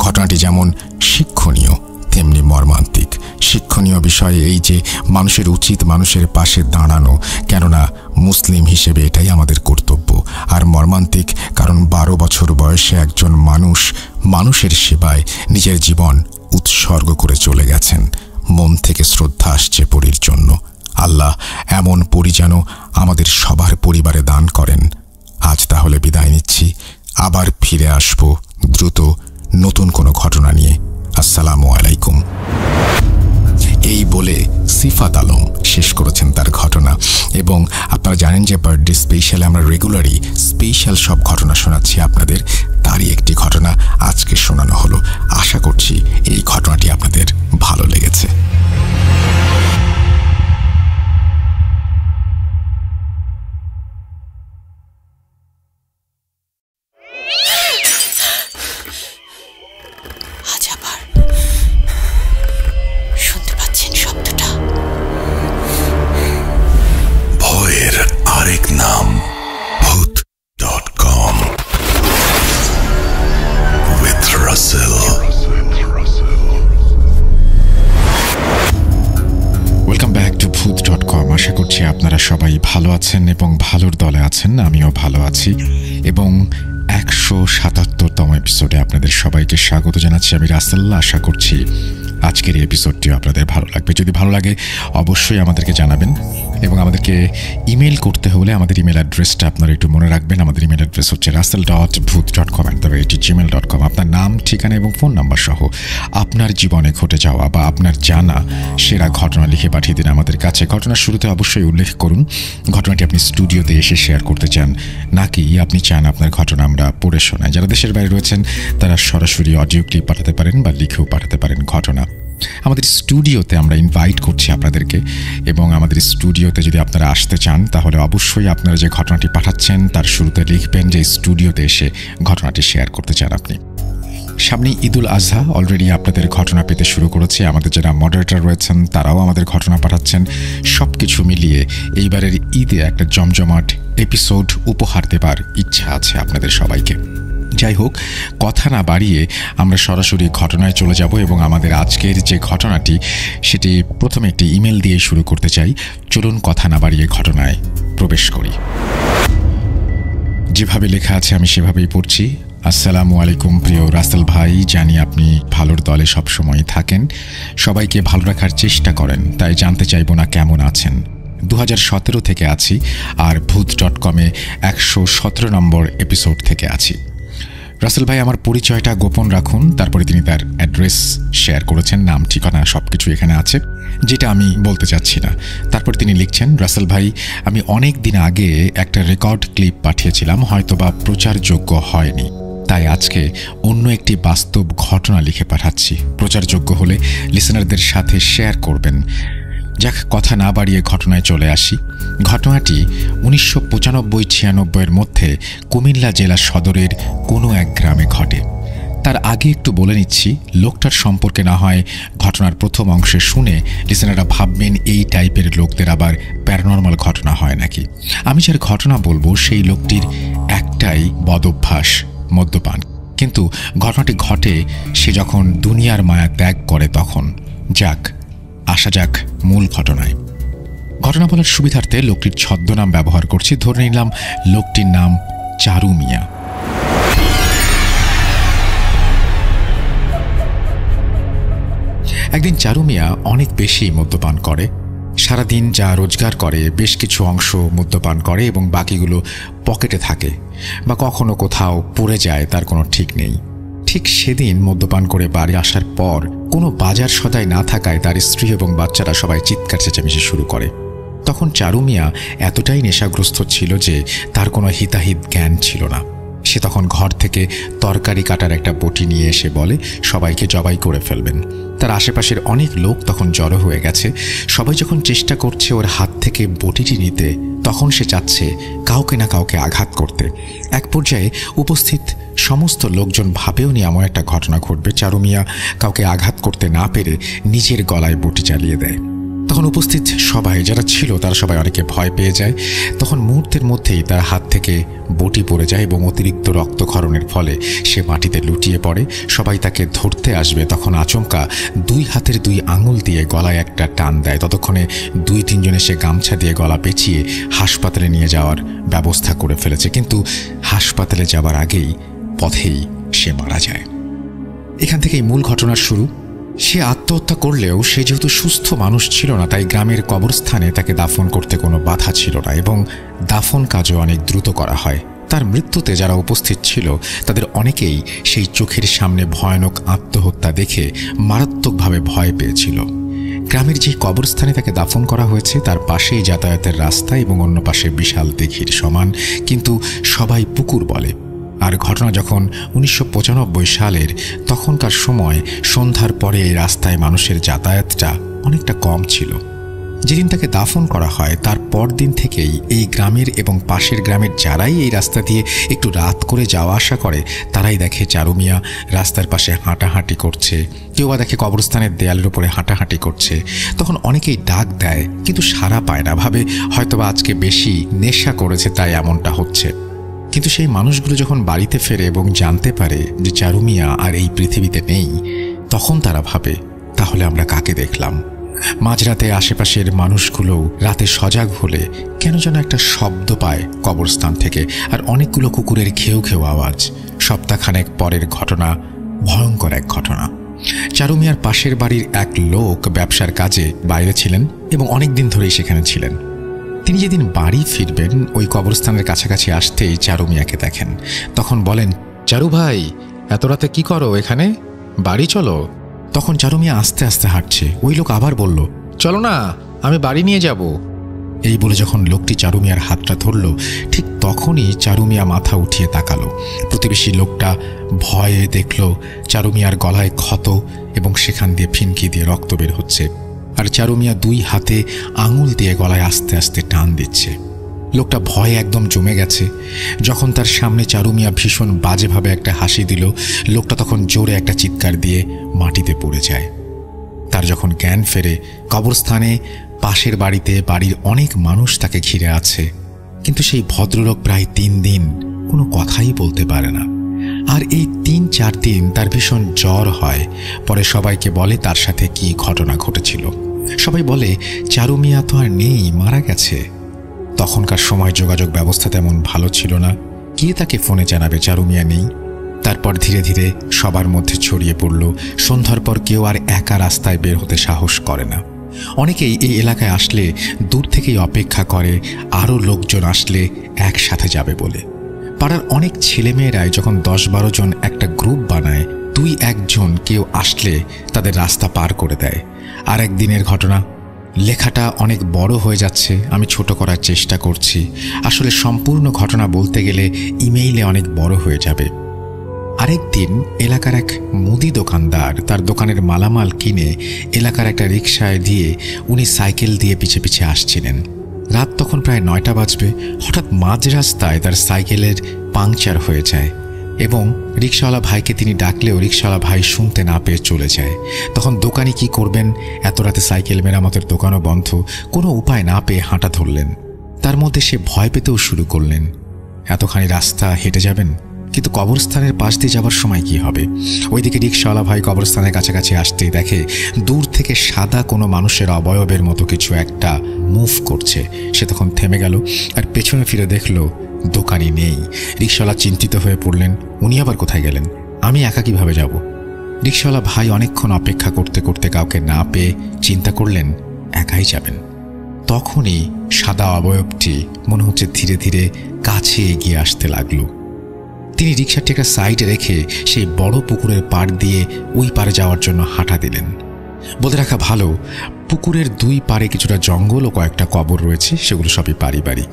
ঘটনাটি যেমন শিক্ষণীয় তেমনি মর্মান্তিক। শিক্ষণীয় বিষয় এই যে মানুষের উচিত মানুষের পাশে দাঁড়ানো, কেননা মুসলিম হিসেবে এটাই আমাদের কর্তব্য। আর মর্মান্তিক কারণ 12 বছর বয়সে একজন মানুষ মানুষের সেবায় নিজের জীবন উৎসর্গ করে চলে গেছেন। মন থেকে শ্রদ্ধা আসছে পরির জন্য। আল্লাহ এমন পরি যেন আমাদের সবার পরিবারে দান করেন। আজ তাহলে বিদায় নিচ্ছি। আবার ফিরে আসব দ্রুত নতুন কোনো ঘটনা নিয়ে। আসসালামু আলাইকুম। এই বলে সিফাত আলম শেষ করেছেন তার ঘটনা। এবং আপনারা জানেন যে বার্থডে স্পেশালে আমরা রেগুলারই স্পেশাল সব ঘটনা শোনাচ্ছি আপনাদের। তারই একটি ঘটনা আজকে শোনানো হলো। আশা করছি এই ঘটনাটি আপনাদের ভালো লেগেছে। আপনারা সবাই ভালো আছেন এবং ভালোর দলে আছেন। আমিও ভালো আছি এবং 177তম এপিসোডে আপনাদের সবাইকে স্বাগত জানাচ্ছি। আমি রাসেল। আশা করছি আজকের এই এপিসোডটিও আপনাদের ভালো লাগবে। যদি ভালো লাগে অবশ্যই আমাদেরকে জানাবেন এবং আমাদেরকে ইমেল করতে হলে আমাদের ইমেল অ্যাড্রেসটা আপনারা একটু মনে রাখবেন। আমাদের ইমেল অ্যাড্রেস হচ্ছে russell.booth.com@gmail.com। আপনার নাম, ঠিকানা এবং ফোন নাম্বার সহ আপনার জীবনে ঘটে যাওয়া বা আপনার জানা সেরা ঘটনা লিখে পাঠিয়ে দিন আমাদের কাছে। ঘটনার শুরুতে অবশ্যই উল্লেখ করুন ঘটনাটি আপনি স্টুডিওতে এসে শেয়ার করতে চান নাকি আপনি চান আপনার ঘটনা আমরা পড়ে শোনাই। যারা দেশের বাইরে রয়েছেন তারা সরাসরি অডিও ক্লিপ পাঠাতে পারেন বা লিখেও পাঠাতে পারেন ঘটনা। আমাদের স্টুডিওতে আমরা ইনভাইট করছি আপনাদেরকে এবং আমাদের স্টুডিওতে যদি আপনারা আসতে চান তাহলে অবশ্যই আপনারা যে ঘটনাটি পাঠাচ্ছেন তার শুরুতে লিখবেন যে স্টুডিওতে এসে ঘটনাটি শেয়ার করতে চান আপনি। সামনে ঈদুল আজহা, অলরেডি আপনাদের ঘটনা পেতে শুরু করেছে। আমাদের যারা মডারেটর রয়েছেন তারাও আমাদের ঘটনা পাঠাচ্ছেন। সব কিছু মিলিয়ে এইবারের ঈদে একটা জমজমাট এপিসোড উপহার দেবার ইচ্ছা আছে আপনাদের সবাইকে। যাই হোক, কথা না বাড়িয়ে আমরা সরাসরি ঘটনায় চলে যাব এবং আমাদের আজকের যে ঘটনাটি সেটি প্রথমে একটি ইমেল দিয়ে শুরু করতে চাই। চলুন কথা না বাড়িয়ে ঘটনায় প্রবেশ করি। যেভাবে লেখা আছে আমি সেভাবেই পড়ছি। আসসালামু আলাইকুম প্রিয় রাসেল ভাই, জানি আপনি ভালোর দলে সবসময় থাকেন, সবাইকে ভালো রাখার চেষ্টা করেন, তাই জানতে চাইব না কেমন আছেন। 2017 থেকে আছি, আর ভূত.com-এ 117 নম্বর এপিসোড থেকে আছি। রাসেল ভাই আমার পরিচয়টা গোপন রাখুন, তারপরে তিনি তার অ্যাড্রেস শেয়ার করেছেন, নাম ঠিকানা সবকিছু এখানে আছে, যেটা আমি বলতে চাচ্ছি না। তারপর তিনি লিখছেন, রাসেল ভাই আমি অনেক দিন আগে একটা রেকর্ড ক্লিপ পাঠিয়েছিলাম, হয়তোবা প্রচারযোগ্য হয়নি, তাই আজকে অন্য একটি বাস্তব ঘটনা লিখে পাঠাচ্ছি। প্রচারযোগ্য হলে লিসেনারদের সাথে শেয়ার করবেন। যাক, কথা না বাড়িয়ে ঘটনায় চলে আসি। ঘটনাটি 1995-96 মধ্যে কুমিল্লা জেলা সদরের কোনো এক গ্রামে ঘটে। তার আগে একটু বলে নিচ্ছি, লোকটার সম্পর্কে না হয় ঘটনার প্রথম অংশে শুনে লিসেনাররা ভাববেন এই টাইপের লোকদের আবার প্যারানর্মাল ঘটনা হয় নাকি। আমি যার ঘটনা বলবো সেই লোকটির একটাই বদভ্যাস, মদ্যপান। কিন্তু ঘটনাটি ঘটে সে যখন দুনিয়ার মায়া ত্যাগ করে তখন। যাক, আসা যাক মূল ঘটনায়। ঘটনা বলার সুবিধার্থে লোকটির ছদ্মনাম ব্যবহার করছি। ধরে নিলাম লোকটির নাম চারু মিয়া। একদিন চারু মিয়া অনেক বেশি মদ্যপান করে। সারাদিন যা রোজগার করে বেশ কিছু অংশ মদ্যপান করে এবং বাকিগুলো পকেটে থাকে বা কখনো কোথাও পড়ে যায়, তার কোনো ঠিক নেই। ঠিক সেদিন মদ্যপান করে বাড়ি আসার পর কোনো বাজার সদাই না থাকায় তার স্ত্রী এবং বাচ্চারা সবাই চিৎকার চেঁচামেচি শুরু করে। তখন চারু মিয়া এতটাই নেশাগ্রস্ত ছিল যে তার কোনো হিতাহিত জ্ঞান ছিল না। সে তখন ঘর থেকে তরকারি কাটার একটা বটি নিয়ে এসে বলে সবাইকে জবাই করে ফেলবেন। তার আশেপাশের অনেক লোক তখন জড়ো হয়ে গেছে। সবাই যখন চেষ্টা করছে ওর হাত থেকে বটিটি নিতে, তখন সে চাচ্ছে কাউকে না কাউকে আঘাত করতে। এক পর্যায়ে উপস্থিত সমস্ত লোকজন ভাবেও নি এমন একটা ঘটনা ঘটবে। চারু মিয়া কাউকে আঘাত করতে না পেরে নিজের গলায় বটি চালিয়ে দেয়। তখন উপস্থিত সবাই যারা ছিল তারা সবাই অনেকে ভয় পেয়ে যায়। তখন মুহূর্তের মধ্যেই তার হাত থেকে বটি পড়ে যায় এবং অতিরিক্ত রক্তক্ষরণের ফলে সে মাটিতে লুটিয়ে পড়ে। সবাই তাকে ধরতে আসবে, তখন আচমকা 2 হাতের 2 আঙুল দিয়ে গলায় একটা টান দেয়। ততক্ষণে 2-3 জন এসে গামছা দিয়ে গলা পেঁচিয়ে হাসপাতালে নিয়ে যাওয়ার ব্যবস্থা করে ফেলেছে। কিন্তু হাসপাতালে যাবার আগেই পথেই সে মারা যায়। এখান থেকেই মূল ঘটনার শুরু। সে আত্মহত্যা করলেও সে যেহেতু সুস্থ মানুষ ছিল না, তাই গ্রামের কবরস্থানে তাকে দাফন করতে কোনো বাধা ছিল না এবং দাফন কাজও অনেক দ্রুত করা হয়। তার মৃত্যুতে যারা উপস্থিত ছিল তাদের অনেকেই সেই চোখের সামনে ভয়ানক আত্মহত্যা দেখে মারাত্মকভাবে ভয় পেয়েছিল। গ্রামের যে কবরস্থানে তাকে দাফন করা হয়েছে তার পাশেই যাতায়াতের রাস্তা এবং অন্য পাশে বিশাল দিঘির সমান, কিন্তু সবাই পুকুর বলে। আর ঘটনা যখন 1995 সালের, তখনকার সময় সন্ধ্যার পরে এই রাস্তায় মানুষের যাতায়াতটা অনেকটা কম ছিল। যেদিন তাকে দাফন করা হয় তার পরদিন থেকেই এই গ্রামের এবং পাশের গ্রামের যারাই এই রাস্তা দিয়ে একটু রাত করে যাওয়া আসা করে তারাই দেখে চারু মিয়া রাস্তার পাশে হাঁটাহাঁটি করছে, কেউ বা দেখে কবরস্থানের দেয়ালের উপরে হাঁটাহাঁটি করছে। তখন অনেকেই ডাক দেয় কিন্তু সাড়া পায় না, ভাবে হয়তোবা আজকে বেশি নেশা করেছে তাই এমনটা হচ্ছে। কিন্তু সেই মানুষগুলো যখন বাড়িতে ফেরে এবং জানতে পারে যে চারু মিয়া আর এই পৃথিবীতে নেই, তখন তারা ভাবে তাহলে আমরা কাকে দেখলাম। মাঝরাতে আশেপাশের মানুষগুলো রাতে সজাগ হলে কেন যেন একটা শব্দ পায় কবরস্থান থেকে, আর অনেকগুলো কুকুরের ঘেউ ঘেউ আওয়াজ। সপ্তাহখানেক পরের ঘটনা, ভয়ঙ্কর এক ঘটনা। চারু মিয়ার পাশের বাড়ির এক লোক ব্যবসার কাজে বাইরে ছিলেন এবং অনেক দিন ধরেই সেখানে ছিলেন। তিনি যেদিন বাড়ি ফিরবেন ওই কবরস্থানের কাছাকাছি আসতেই চারু মিয়াকে দেখেন। তখন বলেন, চারু ভাই এত রাতে কি করো এখানে, বাড়ি চলো। তখন চারু মিয়া আস্তে আস্তে হাঁটছে। ওই লোক আবার বলল, চলো না, আমি বাড়ি নিয়ে যাব। এই বলে যখন লোকটি চারু মিয়ার হাতটা ধরল, ঠিক তখনই চারু মিয়া মাথা উঠিয়ে তাকালো। প্রতিবেশী লোকটা ভয়ে দেখল চারু মিয়ার গলায় ক্ষত এবং সেখান দিয়ে ফিনকি দিয়ে রক্ত বের হচ্ছে, আর চারু মিয়া 2 হাতে আঙুল দিয়ে গলায় আস্তে আস্তে টান দিচ্ছে। লোকটা ভয়ে একদম জমে গেছে। যখন তার সামনে চারু মিয়া ভীষণ বাজেভাবে একটা হাসি দিল, লোকটা তখন জোরে একটা চিৎকার দিয়ে মাটিতে পড়ে যায়। তার যখন জ্ঞান ফেরে, কবরস্থানে পাশের বাড়িতে বাড়ির অনেক মানুষ তাকে ঘিরে আছে, কিন্তু সেই ভদ্রলোক প্রায় 3 দিন কোনো কথাই বলতে পারে না। আর এই 3-4 দিন তার ভীষণ জ্বর হয়। পরে সবাইকে বলে তার সাথে কি ঘটনা ঘটেছিল। সবাই বলে চারু মিয়া তো আর নেই, মারা গেছে। তখনকার সময় যোগাযোগ ব্যবস্থা তেমন ভালো ছিল না, কে তাকে ফোনে জানাবে চারু মিয়া নেই। তারপর ধীরে ধীরে সবার মধ্যে ছড়িয়ে পড়ল। সন্ধ্যার পর কেউ আর একা রাস্তায় বের হতে সাহস করে না। অনেকেই এই এলাকায় আসলে দূর থেকেই অপেক্ষা করে আরও লোকজন আসলে একসাথে যাবে বলে। পাড়ার অনেক ছেলেমেয়েরাই যখন 10-12 জন একটা গ্রুপ বানায়, 2-1 জন কেউ আসলে তাদের রাস্তা পার করে দেয়। আর একদিনের ঘটনা। লেখাটা অনেক বড় হয়ে যাচ্ছে, আমি ছোট করার চেষ্টা করছি। আসলে সম্পূর্ণ ঘটনা বলতে গেলে ইমেইলে অনেক বড় হয়ে যাবে। আরেকদিন এলাকার এক মুদি দোকানদার তার দোকানের মালামাল কিনে এলাকার একটা রিকশায় দিয়ে উনি সাইকেল দিয়ে পিছে পিছে আসছিলেন। রাত তখন প্রায় 9টা বাজবে। হঠাৎ মাঝ রাস্তায় তার সাইকেলের পাংচার হয়ে যায় এবং রিকশাওয়ালা ভাইকে তিনি ডাকলেও রিকশাওয়ালা ভাই শুনতে না পেয়ে চলে যায়। তখন দোকানি কি করবেন, এত রাতে সাইকেল মেরামতের দোকানও বন্ধ, কোনো উপায় না পেয়ে হাঁটা ধরলেন। তার মধ্যে সে ভয় পেতেও শুরু করলেন। এতখানি রাস্তা হেঁটে যাবেন, কিন্তু কবরস্থানের পাশ দিয়ে যাবার সময় কি হবে? ওইদিকে রিকশাওয়ালা ভাই কবরস্থানের কাছাকাছি আসতেই দেখে দূর থেকে সাদা কোনো মানুষের অবয়বের মতো কিছু একটা মুভ করছে। সে তখন থেমে গেল আর পেছনে ফিরে দেখল দোকানি নেই। রিকশাওয়ালা চিন্তিত হয়ে পড়লেন, উনি আবার কোথায় গেলেন? আমি একা কিভাবে যাব? রিকশাওয়ালা ভাই অনেকক্ষণ অপেক্ষা করতে করতে কাউকে না পেয়ে চিন্তা করলেন একাই যাবেন। তখনই সাদা অবয়বটি মনে হচ্ছে ধীরে ধীরে কাছে এগিয়ে আসতে লাগলো। তিনি রিকশাটি একটা সাইডে রেখে সেই বড় পুকুরের পাড় দিয়ে ওই পারে যাওয়ার জন্য হাঁটা দিলেন। বলে রাখা ভালো, পুকুরের 2 পারে কিছুটা জঙ্গল ও কয়েকটা কবর রয়েছে, সেগুলো সবই পারিবারিক।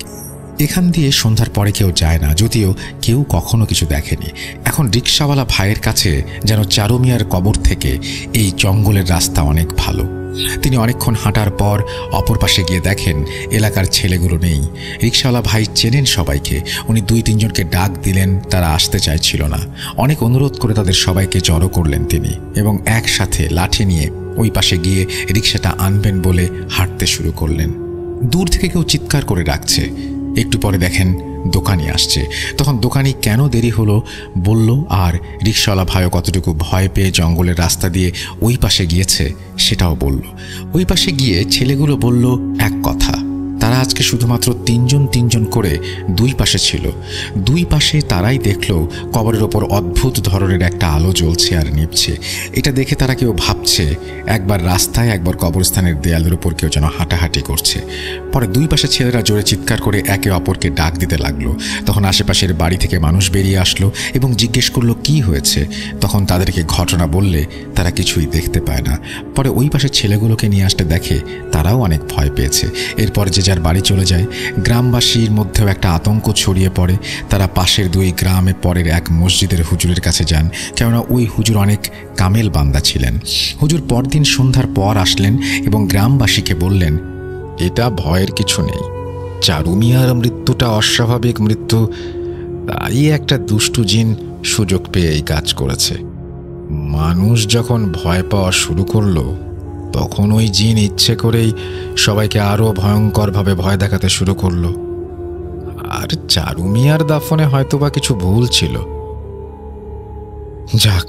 এখান দিয়ে সন্ধ্যার পরে কেউ যায় না, যদিও কেউ কখনো কিছু দেখেনি। এখন রিকশাওয়ালা ভাইয়ের কাছে যেন চারুমিয়ার কবর থেকে এই জঙ্গলের রাস্তা অনেক ভালো। তিনি অনেকক্ষণ হাঁটার পর অপর পাশে গিয়ে দেখেন এলাকার ছেলেগুলো নেই। রিকশাওয়ালা ভাই চেনেন সবাইকে। উনি 2-3 জনকে ডাক দিলেন, তারা আসতে চাইছিল না। অনেক অনুরোধ করে তাদের সবাইকে জড়ো করলেন তিনি এবং একসাথে লাঠি নিয়ে ওই পাশে গিয়ে রিকশাটা আনবেন বলে হাঁটতে শুরু করলেন। দূর থেকে কেউ চিৎকার করে ডাকছে। একটু পরে দেখেন দোকানি আসছে। তখন দোকানি কেন দেরি হলো বলল, আর রিকশাওয়ালা ভাইও কতটুকু ভয় পেয়ে জঙ্গলের রাস্তা দিয়ে ওই পাশে গিয়েছে সেটাও বলল। ওই পাশে গিয়ে ছেলেগুলো বলল এক কথা, তারা আজকে শুধুমাত্র 3 জন করে 2 পাশে ছিল। 2 পাশে তারাই দেখল কবরের ওপর অদ্ভুত ধরনের একটা আলো জ্বলছে আর নিভছে। এটা দেখে তারা কেউ ভাবছে একবার রাস্তায় একবার কবরস্থানের দেয়ালের উপর কেউ যেন হাঁটাহাঁটি করছে। পরে 2 পাশে ছেলেরা জোরে চিৎকার করে একে অপরকে ডাক দিতে লাগলো। তখন আশেপাশের বাড়ি থেকে মানুষ বেরিয়ে আসলো এবং জিজ্ঞেস করলো কি হয়েছে। তখন তাদেরকে ঘটনা বললে তারা কিছুই দেখতে পায় না। পরে ওই পাশের ছেলেগুলোকে নিয়ে আসতে দেখে তারাও অনেক ভয় পেয়েছে। এরপর যে যার বাড়ি চলে যায়। গ্রামবাসীর মধ্যেও একটা আতঙ্ক ছড়িয়ে পড়ে। তারা পাশের 2 গ্রামে পরের এক মসজিদের হুজুরের কাছে যান, কেননা ওই হুজুর অনেক কামেল বান্দা ছিলেন। হুজুর পরদিন সন্ধ্যার পর আসলেন এবং গ্রামবাসীকে বললেন, এটা ভয়ের কিছু নেই, চারুমিয়ার মৃত্যুটা অস্বাভাবিক মৃত্যু, তাই একটা দুষ্টু জিন সুযোগ পেয়ে এই কাজ করেছে। মানুষ যখন ভয় পাওয়া শুরু করলো তখন ওই জিন ইচ্ছে করেই সবাইকে আরো ভয়ঙ্করভাবে ভয় দেখাতে শুরু করলো। আর চারুমিয়ার দাফনে হয়তোবা কিছু ভুল ছিল। যাক,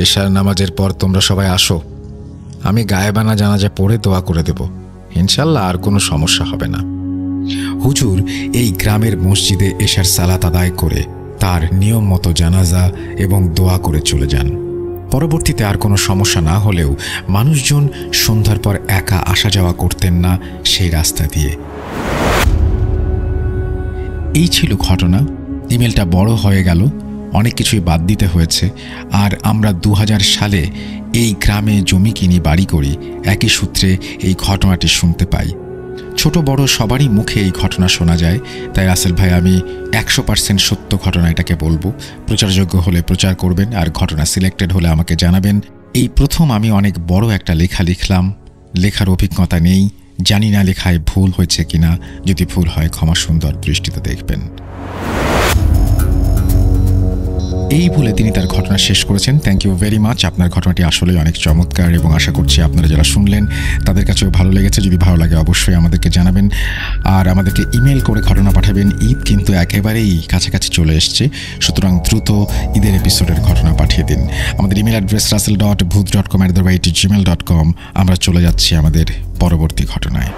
এশার নামাজের পর তোমরা সবাই আসো, আমি গায়েবানা জানাজা পড়ে দোয়া করে দেব, ইনশাল্লাহ আর কোনো সমস্যা হবে না। হুজুর এই গ্রামের মসজিদে এশার সালাত আদায় করে তার নিয়ম মতো জানাজা এবং দোয়া করে চলে যান। পরবর্তীতে আর কোনো সমস্যা না হলেও মানুষজন সন্ধ্যার পর একা আসা যাওয়া করতেন না সেই রাস্তা দিয়ে। এই ছিল ঘটনা। ইমেলটা বড় হয়ে গেল, অনেক কিছুই বাদ দিতে হয়েছে। আর আমরা 2000 সালে এই গ্রামে জমি কিনি, বাড়ি করি, একই সূত্রে এই ঘটনাটি শুনতে পাই। ছোট বড় সবারই মুখে এই ঘটনা শোনা যায়। তাই রাসেল ভাই, আমি 100% সত্য ঘটনা এটাকে বলবো। প্রচারযোগ্য হলে প্রচার করবেন, আর ঘটনা সিলেক্টেড হলে আমাকে জানাবেন। এই প্রথম আমি অনেক বড় একটা লেখা লিখলাম। লেখার অভিজ্ঞতা নেই, জানি না লেখায় ভুল হয়েছে কিনা। যদি ভুল হয় ক্ষমা সুন্দর দৃষ্টিতে দেখবেন। এই বলে তিনি তার ঘটনা শেষ করেছেন। Thank you very much. আপনার ঘটনাটি আসলেই অনেক চমৎকার এবং আশা করছি আপনারা যারা শুনলেন তাদের কাছেও ভালো লেগেছে। যদি ভালো লাগে অবশ্যই আমাদেরকে জানাবেন আর আমাদেরকে ইমেল করে ঘটনা পাঠাবেন। ঈদ কিন্তু একেবারেই কাছাকাছি চলে এসছে, সুতরাং দ্রুত ঈদের এপিসোডের ঘটনা পাঠিয়ে দিন। আমাদের ইমেল অ্যাড্রেস russell.booth.com@gmail.com। আমরা চলে যাচ্ছি আমাদের পরবর্তী ঘটনায়।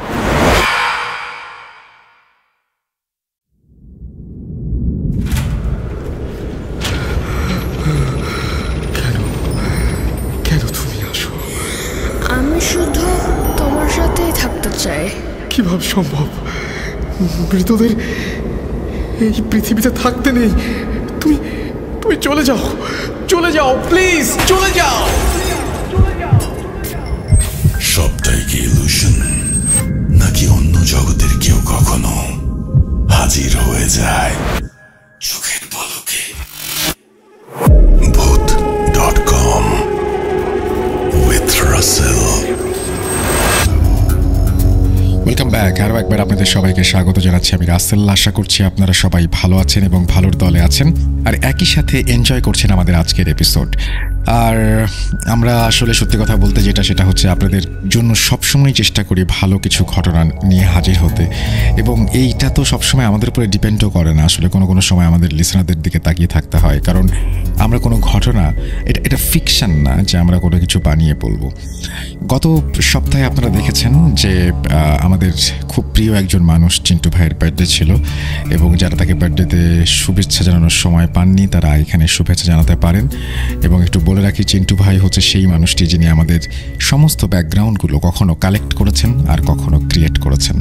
আমি শুধু তোমার চায়। কিভাবে সম্ভব? মৃতদের এই পৃথিবীতে থাকতে নেই। তুমি তুমি চলে যাও, চলে যাও, প্লিজ চলে যাও। সবটাই কি ইলুশন, নাকি অন্য জগতের কেউ কখনো হাজির হয়ে যায় চোখের পলকে? Bhoot.com with Russell। Welcome back. আরও একবার আপনাদের সবাইকে স্বাগত জানাচ্ছি। আমি রাসেল। আশা করছি আপনারা সবাই ভালো আছেন এবং ভালোর দলে আছেন, আর একই সাথে এনজয় করছেন আমাদের আজকের এপিসোড। আর আমরা আসলে সত্যি কথা বলতে সেটা হচ্ছে আপনাদের জন্য সবসময় চেষ্টা করি ভালো কিছু ঘটনা নিয়ে হাজির হতে, এবং এইটা তো সবসময় আমাদের উপরে ডিপেন্ডও করে না। আসলে কোনো সময় আমাদের লিসনারদের দিকে তাকিয়ে থাকতে হয়, কারণ আমরা কোনো ঘটনা, এটা ফিকশন না যে আমরা কোনো কিছু বানিয়ে বলবো। গত সপ্তাহে আপনারা দেখেছেন যে আমাদের খুব প্রিয় একজন মানুষ চিন্টু ভাইয়ের বার্থডে ছিল, এবং যারা তাকে বার্থডেতে শুভেচ্ছা জানানোর সময় পাননি তারা এখানে শুভেচ্ছা জানাতে পারেন। এবং একটু বলে রাখি, চিন্টু ভাই হচ্ছে সেই মানুষটি যিনি আমাদের সমস্ত ব্যাকগ্রাউন্ডগুলো কখনো কালেক্ট করেছেন আর কখনো ক্রিয়েট করেছেন।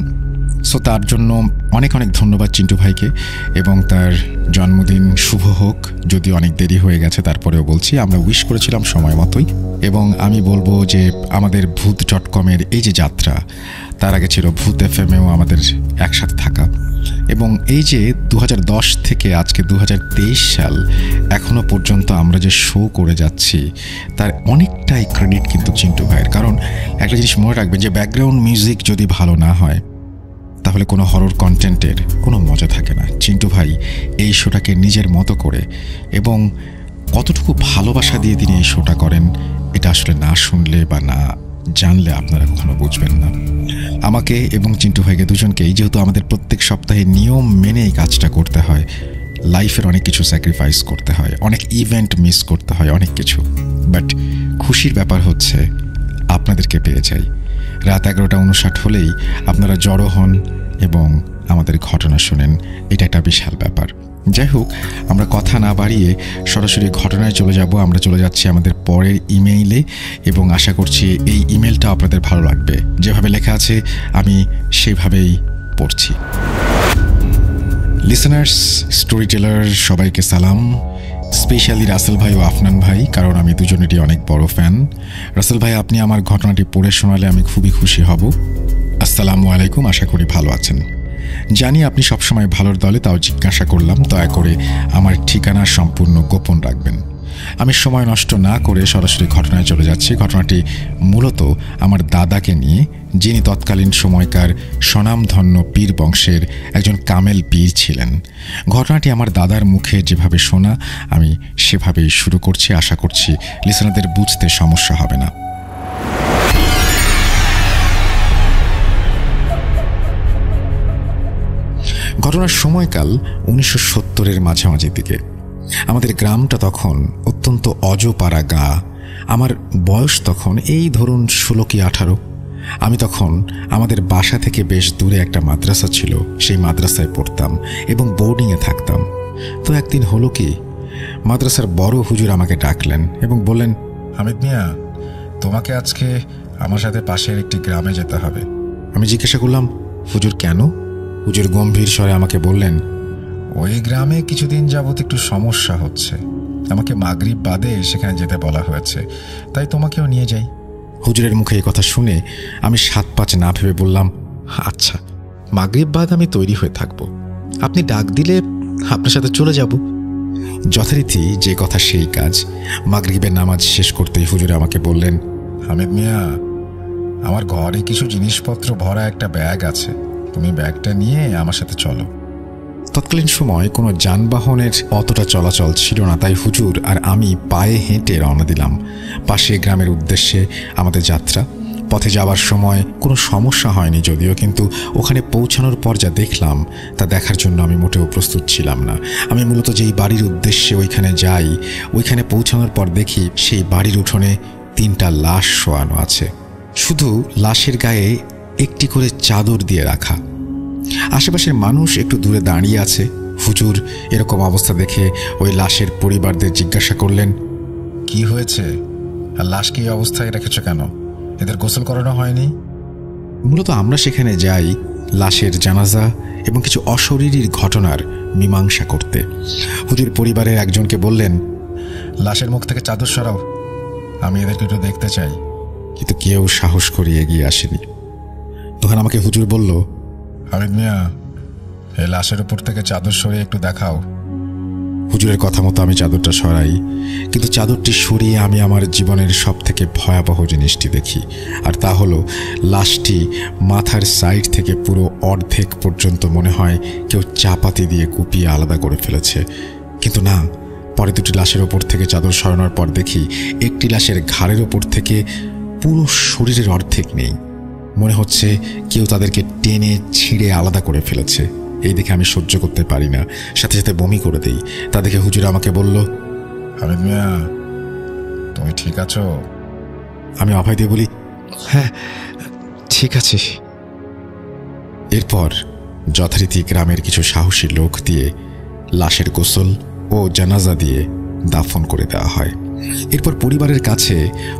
সো তার জন্য অনেক অনেক ধন্যবাদ চিন্টু ভাইকে, এবং তার জন্মদিন শুভ হোক। যদি অনেক দেরি হয়ে গেছে তারপরেও বলছি, আমরা উইশ করেছিলাম সময় মতোই। এবং আমি বলবো যে আমাদের Bhoot.com-এর এই যে যাত্রা, তার আগে ছিল Bhoot FM-এও আমাদের একসাথে থাকা, এবং এই যে 2010 থেকে আজকে 2023 সাল এখনো পর্যন্ত আমরা যে শো করে যাচ্ছি, তার অনেকটাই ক্রেডিট কিন্তু চিন্টু ভাইয়ের। কারণ একটা জিনিস মনে রাখবেন যে ব্যাকগ্রাউন্ড মিউজিক যদি ভালো না হয় তাহলে কোনো হরর কন্টেন্টের কোনো মজা থাকে না। চিন্টু ভাই এই শোটাকে নিজের মতো করে এবং কতটুকু ভালোবাসা দিয়ে তিনি এই শোটা করেন, এটা আসলে না শুনলে বা না জানলে আপনারা কখনো বুঝবেন না। আমাকে এবং চিন্টু ভাইকে দুজনকেই, যেহেতু আমাদের প্রত্যেক সপ্তাহে নিয়ম মেনে এই কাজটা করতে হয়, লাইফের অনেক কিছু স্যাক্রিফাইস করতে হয়, অনেক ইভেন্ট মিস করতে হয়, অনেক কিছু। বাট খুশির ব্যাপার হচ্ছে আপনাদেরকে পেয়ে যাই। রাত 11:59 হলেই আপনারা জড়ো হন এবং আমাদের ঘটনা শোনেন, এটা একটা বিশাল ব্যাপার। যাই হোক, আমরা কথা না বাড়িয়ে সরাসরি ঘটনায় চলে যাব। আমরা চলে যাচ্ছি আমাদের পরের ইমেইলে, এবং আশা করছি এই ইমেলটা আপনাদের ভালো লাগবে। যেভাবে লেখা আছে আমি সেভাবেই পড়ছি। লিসনার্স, স্টোরি টেলার সবাইকে সালাম, স্পেশালি রাসেল ভাই ও আফনান ভাই, কারণ আমি দুজনেরই অনেক বড় ফ্যান। রাসেল ভাই, আপনি আমার ঘটনাটি পড়ে শোনালে আমি খুবই খুশি হব। আসসালামু আলাইকুম, আশা করি ভালো আছেন। জানি আপনি সবসময় ভালোর দলে, তাও জিজ্ঞাসা করলাম দয়া করে আমার ঠিকানা সম্পূর্ণ গোপন রাখবেন। আমি সময় নষ্ট না করে সরাসরি ঘটনায় চলে যাচ্ছি। ঘটনাটি মূলত আমার দাদাকে নিয়ে, যিনি তৎকালীন সময়কার স্বনামধন্য পীর বংশের একজন কামেল পীর ছিলেন। ঘটনাটি আমার দাদার মুখে যেভাবে শোনা আমি সেভাবেই শুরু করছি। আশা করছি লিসনারদের বুঝতে সমস্যা হবে না। ঘটনার সময়কাল 1970-এর মাঝামাঝি দিকে। আমাদের গ্রামটা তখন অত্যন্ত অজপাড়া গা। আমার বয়স তখন এই ধরুন 16 কি 18। আমি তখন আমাদের বাসা থেকে বেশ দূরে একটা মাদ্রাসা ছিল, সেই মাদ্রাসায় পড়তাম এবং বোর্ডিংয়ে থাকতাম। তো একদিন হলো কি, মাদ্রাসার বড় হুজুর আমাকে ডাকলেন এবং বললেন, হামিদ মিয়া, তোমাকে আজকে আমার সাথে পাশের একটি গ্রামে যেতে হবে। আমি জিজ্ঞাসা করলাম, হুজুর কেন? হুজুর গম্ভীর স্বরে আমাকে বললেন, ওই গ্রামে কিছুদিন যাবত একটু সমস্যা হচ্ছে, আমাকে মাগরিব বাদে সেখানে যেতে বলা হয়েছে, তাই তোমাকেও নিয়ে যাই। হুজুরের মুখে এই কথা শুনে আমি 7-5 না ভেবে বললাম, আচ্ছা, মাগরিব বাদ আমি তৈরি হয়ে থাকবো, আপনি ডাক দিলে আপনার সাথে চলে যাব। যথারীতি যে কথা সেই কাজ। মাগরিবের নামাজ শেষ করতেই হুজুরে আমাকে বললেন, হামিদ মিয়া, আমার ঘরে কিছু জিনিসপত্র ভরা একটা ব্যাগ আছে, তুমি ব্যাগটা নিয়ে আমার সাথে চলো। তৎকালীন সময় কোনো যানবাহনের অতটা চলাচল ছিল না, তাই হুজুর আর আমি পায়ে হেঁটে রওনা দিলাম পাশে গ্রামের উদ্দেশ্যে আমাদের যাত্রা। পথে যাওয়ার সময় কোনো সমস্যা হয়নি যদিও, কিন্তু ওখানে পৌঁছানোর পর যা দেখলাম তা দেখার জন্য আমি মোটেও প্রস্তুত ছিলাম না। আমি মূলত যেই বাড়ির উদ্দেশ্যে ওইখানে যাই, ওইখানে পৌঁছানোর পর দেখি সেই বাড়ির উঠোনে 3টা লাশ শোয়ানো আছে। শুধু লাশের গায়ে একটি করে চাদর দিয়ে রাখা। আশেপাশের মানুষ একটু দূরে দাঁড়িয়ে আছে। হুজুর এরকম অবস্থা দেখে ওই লাশের পরিবারদের জিজ্ঞাসা করলেন, কি হয়েছে? আর লাশকে এই অবস্থায় রেখেছ কেন? এদের গোসল করানো হয়নি? মূলত আমরা সেখানে যাই লাশের জানাজা এবং কিছু অশরীরীর ঘটনার মীমাংসা করতে। হুজুর পরিবারের একজনকে বললেন, লাশের মুখ থেকে চাদর সরাও, আমি এদেরকে একটু দেখতে চাই। কিন্তু কেউ সাহস করে এগিয়ে আসেনি। তখন আমাকে হুজুর বলল, হামিদ মিয়া, এই লাশের উপর থেকে চাদর সরিয়ে একটু দেখাও। হুজুরের কথা মতো আমি চাদরটা সরাই, কিন্তু চাদরটি সরিয়ে আমি আমার জীবনের সব থেকে ভয়াবহ জিনিসটি দেখি, আর তা হলো লাশটি মাথার সাইড থেকে পুরো অর্ধেক পর্যন্ত মনে হয় কেউ চাপাতি দিয়ে কুপিয়ে আলাদা করে ফেলেছে। কিন্তু না, পরে দুটি লাশের ওপর থেকে চাদর সরানোর পর দেখি একটি লাশের ঘাড়ের ওপর থেকে পুরো শরীরের অর্ধেক নেই। মনে হচ্ছে কেউ তাদেরকে টেনে ছিঁড়ে আলাদা করে ফেলেছে। এই দেখে আমি সহ্য করতে পারি না, সাথে সাথে বমি করে দিই। তা দেখে হুজুর আমাকে বলল, হামিদ মিয়া, তুমি ঠিক আছো? আমি অভয় দিয়ে বলি, হ্যাঁ ঠিক আছে। এরপর যথারীতি গ্রামের কিছু সাহসী লোক দিয়ে লাশের গোসল ও জানাজা দিয়ে দাফন করে দেওয়া হয়। এরপর পরিবারের কাছে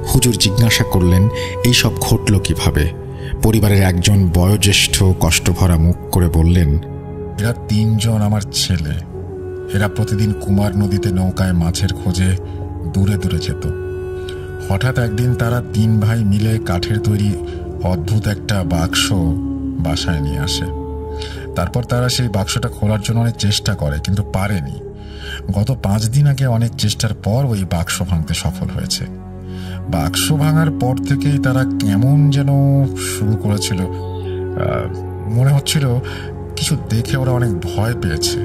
হুজুর জিজ্ঞাসা করলেন এই সব ঘটল কিভাবে। পরিবারের একজন বয়োজ্যেষ্ঠ কষ্টভরা মুখ করে বললেন, এরা 3 জন আমার ছেলে। এরা প্রতিদিন কুমার নদীতে নৌকায় মাছের খোঁজে দূরে দূরে যেত। হঠাৎ একদিন তারা 3 ভাই মিলে কাঠের তৈরি অদ্ভুত একটা বাক্স বাসায় নিয়ে আসে। তারপর তারা সেই বাক্সটা খোলার জন্য অনেক চেষ্টা করে, কিন্তু পারেনি। গত 5 দিন আগে অনেক চেষ্টার পর ওই বাক্স ভাঙতে সফল হয়েছে। বাক্স ভাঙার পর থেকেই তারা কেমন যেন শুরু করেছিল। মনে হচ্ছিল কিছু দেখে ওরা অনেক ভয় পেয়েছে।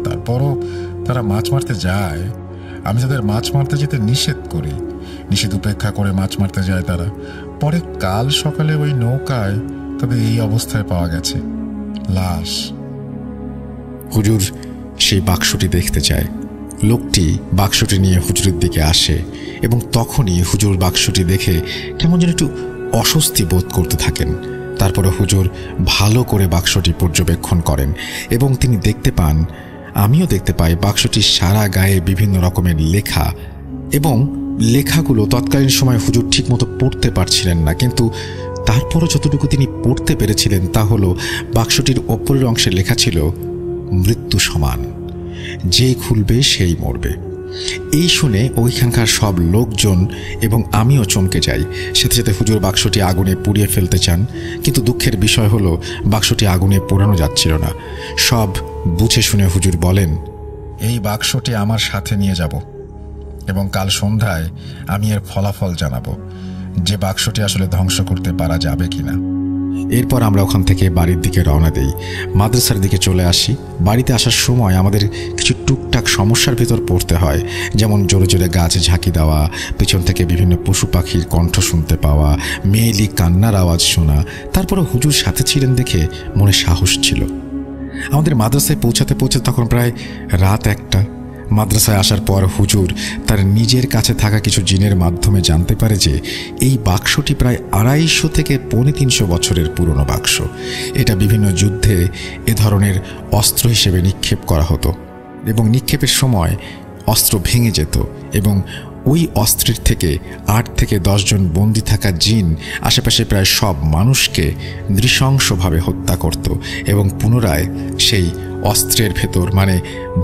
তারপরও তারা মাছ মারতে যায়। আমি তাদের মাছ মারতে যেতে নিষেধ করি। নিষেধ উপেক্ষা করে মাছ মারতে যায় তারা। পরে কাল সকালে ওই নৌকায় তাদের এই অবস্থায় পাওয়া গেছে, লাশ। হুজুর সেই বাক্সটি দেখতে চায়। লোকটি বাক্সটি নিয়ে হুজুরের দিকে আসে এবং তখনই হুজুর বাক্সটি দেখে কেমন যেন একটু অস্বস্তি বোধ করতে থাকেন। তারপরে হুজুর ভালো করে বাক্সটি পর্যবেক্ষণ করেন এবং তিনি দেখতে পান, আমিও দেখতে পাই, বাক্সটির সারা গায়ে বিভিন্ন রকমের লেখা, এবং লেখাগুলো তৎকালীন সময় হুজুর ঠিকমতো পড়তে পারছিলেন না, কিন্তু তারপরও যতটুকু তিনি পড়তে পেরেছিলেন তা হলো বাক্সটির ওপরের অংশে লেখা ছিল, মৃত্যু সমান, যে খুলবে সেই মরবে। এই শুনে ওইখানকার সব লোকজন এবং আমিও চমকে যাই। সাথে সাথে হুজুর বাক্সটি আগুনে পুড়িয়ে ফেলতে চান, কিন্তু দুঃখের বিষয় হলো বাক্সটি আগুনে পোড়ানো যাচ্ছিল না। সব বুঝে শুনে হুজুর বলেন, এই বাক্সটি আমার সাথে নিয়ে যাব এবং কাল সন্ধ্যায় আমি এর ফলাফল জানাবো যে বাক্সটি আসলে ধ্বংস করতে পারা যাবে কিনা। এরপর আমরা ওখান থেকে বাড়ির দিকে রওনা দেই। মাদ্রাসার দিকে চলে আসি। বাড়িতে আসার সময় আমাদের কিছু টুকটাক সমস্যার ভেতর পড়তে হয়, যেমন জোরে জোরে গাছে ঝাঁকি দেওয়া, পিছন থেকে বিভিন্ন পশু পাখির কণ্ঠ শুনতে পাওয়া, মেয়েলি কান্নার আওয়াজ শোনা। তারপরে হুজুর সাথে ছিলেন দেখে মনে সাহস ছিল। আমাদের মাদ্রাসায় পৌঁছাতে তখন প্রায় রাত 1টা। মাদ্রাসায় আসার পর হুজুর তার নিজের কাছে থাকা কিছু জিনের মাধ্যমে জানতে পারে যে এই বাক্সটি প্রায় 250 থেকে 350 বছরের পুরনো বাক্স। এটা বিভিন্ন যুদ্ধে এ ধরনের অস্ত্র হিসেবে নিক্ষেপ করা হতো এবং নিক্ষেপের সময় অস্ত্র ভেঙে যেত এবং ওই অস্ত্রের থেকে 8 থেকে 10 জন বন্দী থাকা জিন আশেপাশে প্রায় সব মানুষকে নৃশংসভাবে হত্যা করত এবং পুনরায় সেই অস্ত্রের ভেতর, মানে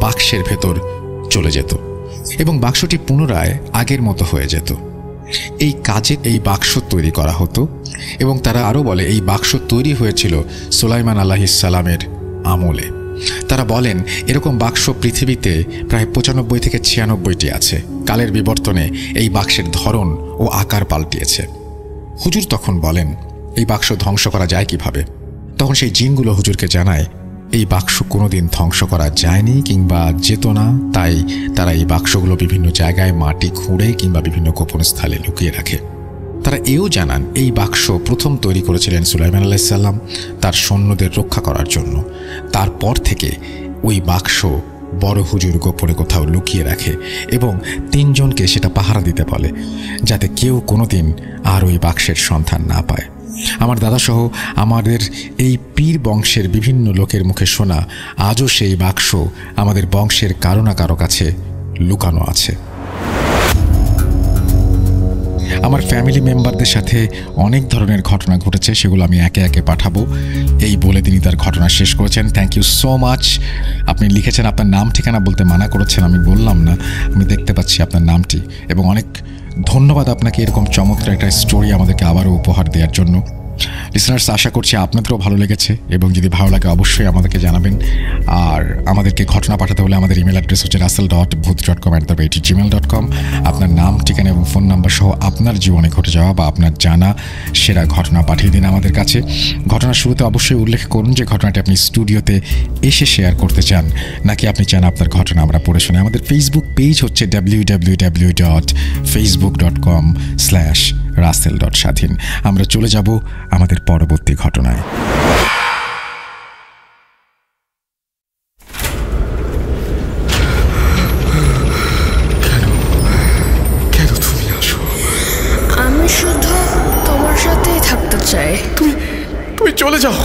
বাক্সের ভেতর চলে যেত এবং বাক্সটি পুনরায় আগের মতো হয়ে যেত। এই কাজে এই বাক্স তৈরি করা হতো এবং তারা আরও বলে এই বাক্স তৈরি হয়েছিল সুলাইমান আলাইহিস সালামের আমলে। তারা বলেন এরকম বাক্স পৃথিবীতে প্রায় 95 থেকে 96টি আছে। কালের বিবর্তনে এই বাক্সের ধরন ও আকার পাল্টিয়েছে। হুজুর তখন বলেন এই বাক্স ধ্বংস করা যায় কিভাবে? তখন সেই জিনগুলো হুজুরকে জানায় এই বাক্স কোনোদিন ধ্বংস করা যায়নি কিংবা যেত না, তাই তারা এই বাক্সগুলো বিভিন্ন জায়গায় মাটি খুঁড়ে কিংবা বিভিন্ন গোপন স্থানে লুকিয়ে রাখে। তারা এও জানান এই বাক্স প্রথম তৈরি করেছিলেন সুলাইমান আলাইহিস সালাম তার সৈন্যদের রক্ষা করার জন্য। তারপর থেকে ওই বাক্স বড় হুজুর গোপনে কোথাও লুকিয়ে রাখে এবং 3 জনকে সেটা পাহারা দিতে বলে, যাতে কেউ কোনোদিন আর ওই বাক্সের সন্ধান না পায়। আমার দাদাসহ আমাদের এই পীর বংশের বিভিন্ন লোকের মুখে শোনা আজও সেই বাক্স আমাদের বংশের কারো না কারো কাছে লুকানো আছে। আমার ফ্যামিলি মেম্বারদের সাথে অনেক ধরনের ঘটনা ঘটেছে, সেগুলো আমি একে একে পাঠাবো এই বলে তিনি তার ঘটনা শেষ করেছেন। Thank you so much. আপনি লিখেছেন, আপনার নাম ঠিকানা বলতে মানা করেছেন, আমি বললাম না, আমি দেখতে পাচ্ছি আপনার নামটি। এবং অনেক ধন্যবাদ আপনাকে এরকম চমৎকার একটা স্টোরি আমাদেরকে আবারও উপহার দেওয়ার জন্য। লিসনার্স, আশা করছি আপনাদেরও ভালো লেগেছে, এবং যদি ভালো লাগে অবশ্যই আমাদেরকে জানাবেন। আর আমাদেরকে ঘটনা পাঠাতে হলে আমাদের ইমেল অ্যাড্রেস হচ্ছে russell.booth.com@gmail.com। আপনার নাম, ঠিকানা এবং ফোন নাম্বার সহ আপনার জীবনে ঘটে যাওয়া বা আপনার জানা সেরা ঘটনা পাঠিয়ে দিন আমাদের কাছে। ঘটনার শুরুতে অবশ্যই উল্লেখ করুন যে ঘটনাটি আপনি স্টুডিওতে এসে শেয়ার করতে চান, নাকি আপনি চান আপনার ঘটনা আমরা পড়ে শুনে। আমাদের ফেসবুক পেজ হচ্ছে www.facebook.com/russell.স্বাধীন। আমরা চলে যাব আমাদের পরবর্তী ঘটনায়। কেন তুমি আসো? আমি শুধু তোমার সাথেই থাকতে চাই। তুমি চলে যাও,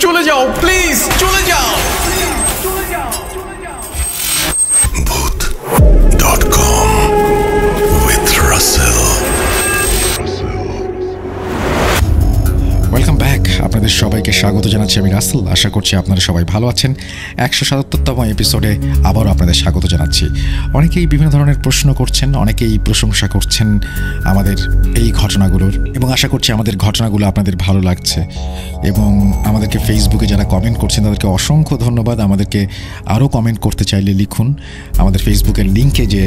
চলে যাও, প্লিজ চলে যাও। Booth.com with Russell. Welcome back. আপনাদের সবাইকে স্বাগত জানাচ্ছি আমি রাসেল। আশা করছি আপনারা সবাই ভালো আছেন। 177তম এপিসোডে আবারও আপনাদের স্বাগত জানাচ্ছি। অনেকেই বিভিন্ন ধরনের প্রশ্ন করছেন, অনেকেই প্রশংসা করছেন আমাদের এই ঘটনাগুলোর, এবং আশা করছি আমাদের ঘটনাগুলো আপনাদের ভালো লাগছে। এবং আমাদেরকে ফেসবুকে যারা কমেন্ট করছেন তাদেরকে অসংখ্য ধন্যবাদ। আমাদেরকে আরও কমেন্ট করতে চাইলে লিখুন। আমাদের ফেসবুকের লিঙ্কে যে